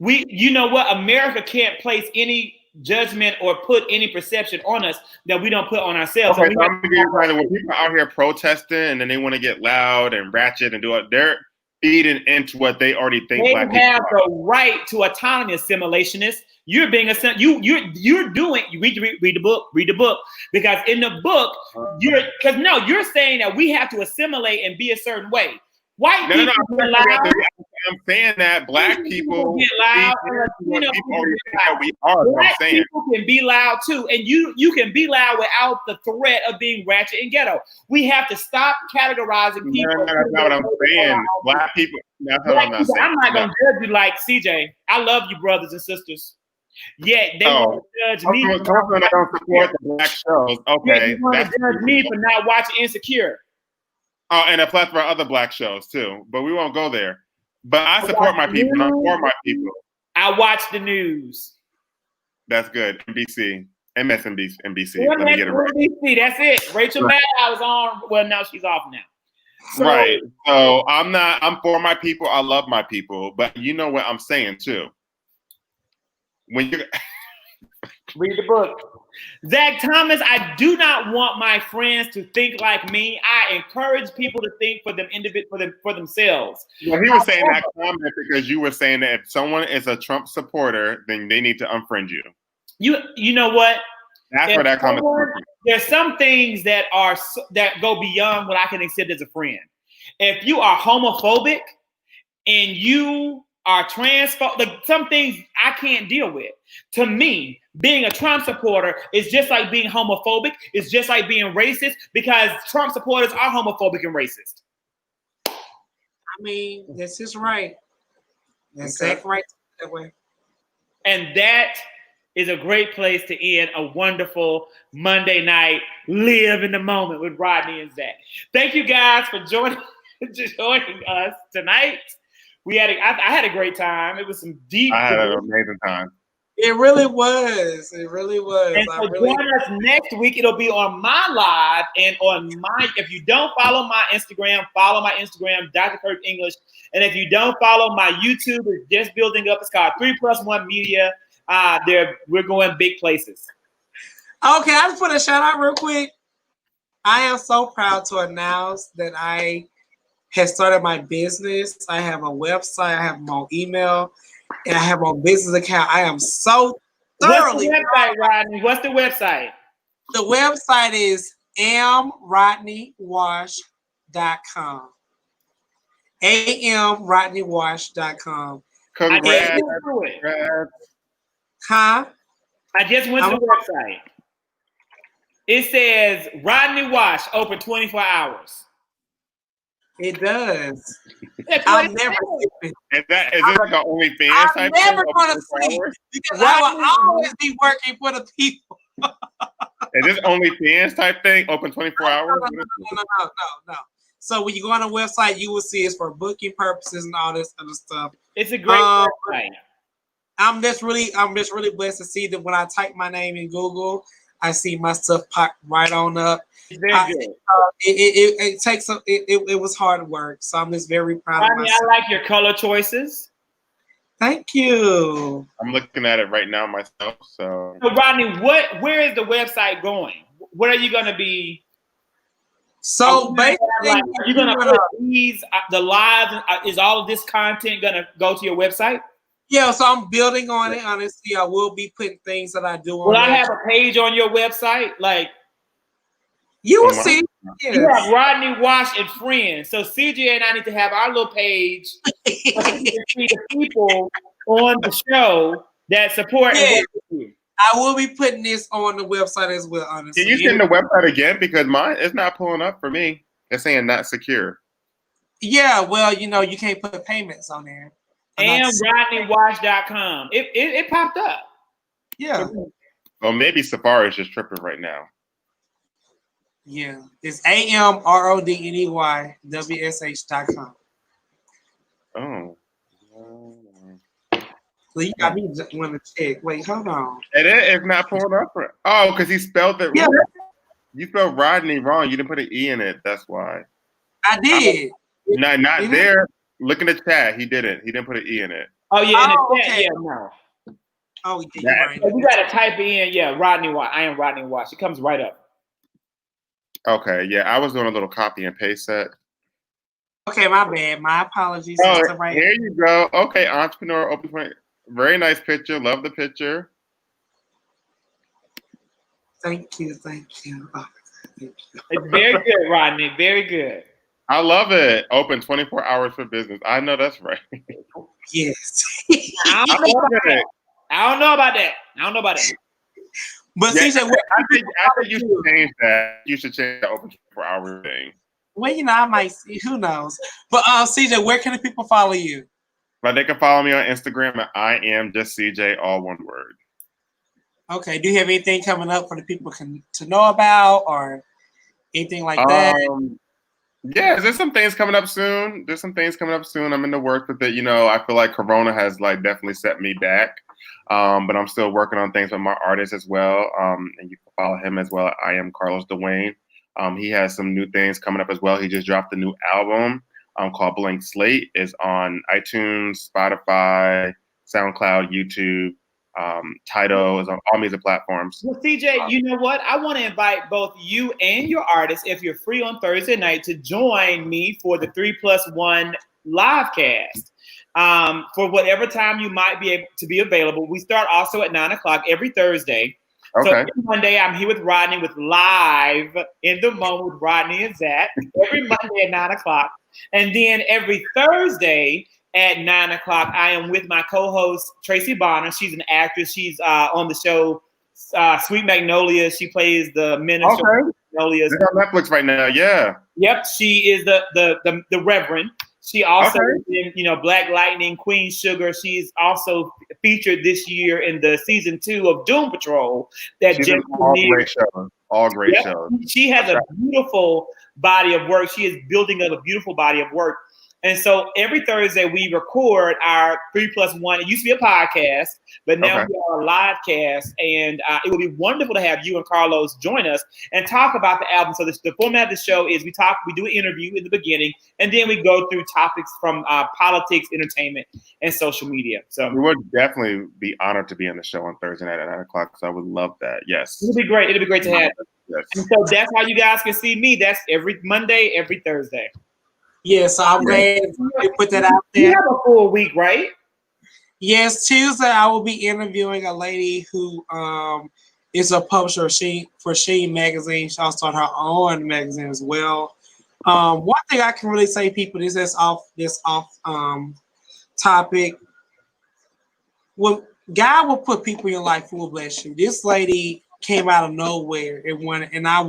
You know what? America can't place any judgment or put any perception on us that we don't put on ourselves. Okay, so I'm gonna give you when people are out here protesting and then they want to get loud and ratchet and do it, they're feeding into what they already think. They black have people the right to autonomy, assimilationists. You're being you're doing. You read the book because in the book you're saying that we have to assimilate and be a certain way. White people get loud. I'm saying that black people get loud. Black people can be loud too, and you can be loud without the threat of being ratchet and ghetto. We have to stop categorizing people. No, that's not what I'm saying. Black people. That's what I'm not saying. I'm not gonna judge you like CJ. I love you, brothers and sisters. Yet they want to judge me. I don't support the black shows. Okay, you want to judge me for not watching Insecure. Oh, and a plethora of other black shows too, but we won't go there. But I support my people. I support my people. I watch the news. That's good. NBC, MSNBC. Let me get it right. NBC. That's it. Rachel Maddow was on. Well, now she's off now. So, right. So I'm for my people. I love my people. But you know what I'm saying too. When you read the book. Zach Thomas, I do not want my friends to think like me. I encourage people to think for themselves. Well, he was saying that comment because you were saying that if someone is a Trump supporter, then they need to unfriend you. You know what? That's where that comment. There's some things that go beyond what I can accept as a friend. If you are homophobic and you are transphobic, some things I can't deal with. To me, being a Trump supporter is just like being homophobic. It's just like being racist because Trump supporters are homophobic and racist. I mean, that's just right. That's exactly right that way. And that is a great place to end a wonderful Monday night. Live in the moment with Rodney and Zach. Thank you guys for joining us tonight. I had a great time. It was some deep. I had an amazing time. It really was. It really was. And so join us next week. It'll be on my live and on my. If you don't follow my Instagram, Dr. Kirk English. And if you don't follow my YouTube, it's just building up. It's called 3+1 Media. We're going big places. Okay, I just put a shout out real quick. I am so proud to announce that I have started my business. I have a website. I have my email. And I have a business account. I am so thoroughly. What's the website, Rodney? What's the website? The website is amrodneywash.com. amrodneywash.com. Congrats. Huh? I just went to the website. It says Rodney Wash open 24 hours. It does. I'm never sleeping. Is this like an OnlyFans type I'm never thing? going to sleep because I will always be working for the people. Is this OnlyFans type thing? Open 24 hours? No. So when you go on the website, you will see it's for booking purposes and all this other stuff. It's a great website. I'm just really blessed to see that when I type my name in Google, I see my stuff pop right on up. It's very good. It takes it was hard work, so I'm just very proud of myself. I like your color choices. Thank you. I'm looking at it right now myself. So Rodney, where is the website going? What are you going to be? So basically, are you going to put the lives? Is all of this content going to go to your website? Yeah, so I'm building on it. Honestly, I will be putting things that I do on. Will I have a page on your website? Like you will see. Yes. You have Rodney Wash and friends. So CJ and I need to have our little page to see the people on the show that support. Yeah. I will be putting this on the website as well, honestly. Can you send the website again? Because mine is not pulling up for me. It's saying not secure. Yeah, well, you can't put payments on there. And RodneyWash.com. It popped up. Yeah. Well, maybe Safari is just tripping right now. Yeah. It's AMRODNEYWSH.com. Oh. So you got me want to check. Wait, hold on. It's not pulling up for it. Oh, because he spelled it wrong. You spelled Rodney wrong. You didn't put an E in it. That's why. I did. Not there. Look in the chat. He didn't. He didn't put an E in it. Oh, yeah. In the chat, okay. yeah, no. Oh, yeah. Right. You got to type in, Rodney Wash. I am Rodney Wash. It comes right up. Okay, yeah. I was doing a little copy and paste set. Okay, my bad. My apologies. Oh, here you go. Okay, entrepreneur open point. Very nice picture. Love the picture. Thank you. Oh, thank you. It's very good, Rodney. Very good. I love it. Open 24 hours for business. I know that's right. Yes. I don't know about that. But yeah, CJ, I think you should change that. You should change the open 24 hour thing. Well, I might see. Who knows? But CJ, where can the people follow you? But they can follow me on Instagram at I am just CJ, all one word. Okay. Do you have anything coming up for the people to know about or anything like that? Yeah, there's some things coming up soon. I'm in the works with it. I feel like Corona has definitely set me back. But I'm still working on things with my artist as well. And you can follow him as well. I am Carlos Dwayne. He has some new things coming up as well. He just dropped a new album called Blank Slate. It's on iTunes, Spotify, SoundCloud, YouTube. Tidal is on all music platforms. Well, CJ, you know what? I want to invite both you and your artist, if you're free on Thursday night, to join me for the 3+1 live cast. For whatever time you might be able to be available. We start also at 9:00 every Thursday. Okay. So every Monday I'm here with Rodney with Live in the Moment with Rodney and Zach every Monday at 9:00. And then every Thursday at 9:00, I am with my co-host Tracy Bonner. She's an actress. She's on the show Sweet Magnolia. She plays the minister. Okay. Magnolias. It's on Netflix right now. Yeah. Yep. She is the Reverend. She also is in, Black Lightning, Queen Sugar. She's also featured this year in the season 2 of Doom Patrol. She's all great shows. She has a beautiful body of work. She is building up a beautiful body of work. And so every Thursday we record our 3+1. It used to be a podcast, but now we are a live cast. And it would be wonderful to have you and Carlos join us and talk about the album. So the format of the show is we do an interview in the beginning, and then we go through topics from politics, entertainment, and social media. So we would definitely be honored to be on the show on Thursday night at 9 o'clock. So I would love that. Yes. It'll be great. It'll be great to have. Yes. And so that's how you guys can see me. That's every Monday, every Thursday. Yes, so I'm glad they put that out there. You have a full week, right? Yes, Tuesday I will be interviewing a lady who is a publisher for Sheen magazine. She also started her own magazine as well. One thing I can really say, people, this is off topic. When God will put people in your life who will bless you. This lady came out of nowhere and I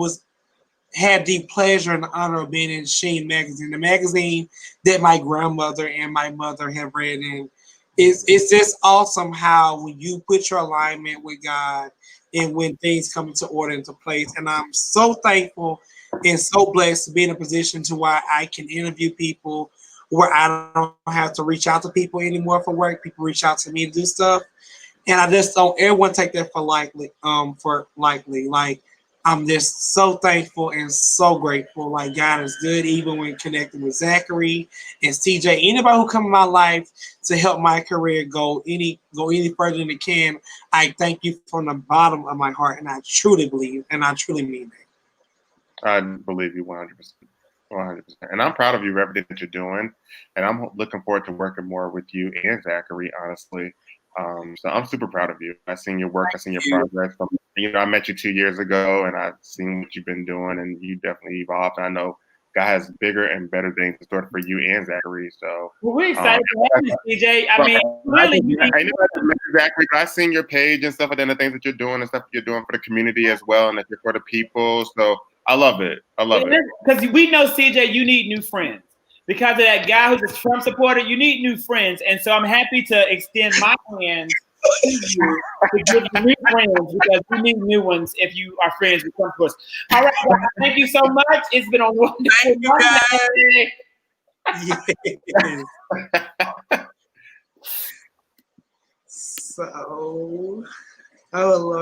had the pleasure and the honor of being in Sheen magazine, the magazine that my grandmother and my mother have read in. It's just awesome how when you put your alignment with God and when things come into order, into place. And I'm so thankful and so blessed to be in a position to where I can interview people, where I don't have to reach out to people anymore for work. People reach out to me to do stuff. And I just don't everyone take that for likely. Like I'm just so thankful and so grateful. Like God is good, even when connecting with Zackory and CJ. Anybody who come in my life to help my career go any further than it can, I thank you from the bottom of my heart, and I truly believe, and I truly mean that. I believe you 100%. 100%. And I'm proud of you, everything that you're doing. And I'm looking forward to working more with you and Zackory, honestly. So I'm super proud of you. I've seen your work. I've seen your progress. I met you 2 years ago, and I've seen what you've been doing, and you definitely evolved. And I know God has bigger and better things in store for you and Zackory. So we're excited to have you, CJ. I mean, really, I know Zackory, but I've seen your page and stuff, and then the things that you're doing and stuff you're doing for the community as well, and that you're for the people. So I love it. I love it. Because we know, CJ, you need new friends. Because of that guy who's a Trump supporter, you need new friends. And so I'm happy to extend my hands to you to give you new friends, because we need new ones if you are friends with Trump supporters. All right, guys, thank you so much. It's been a wonderful Monday. Yes. So, oh Lord.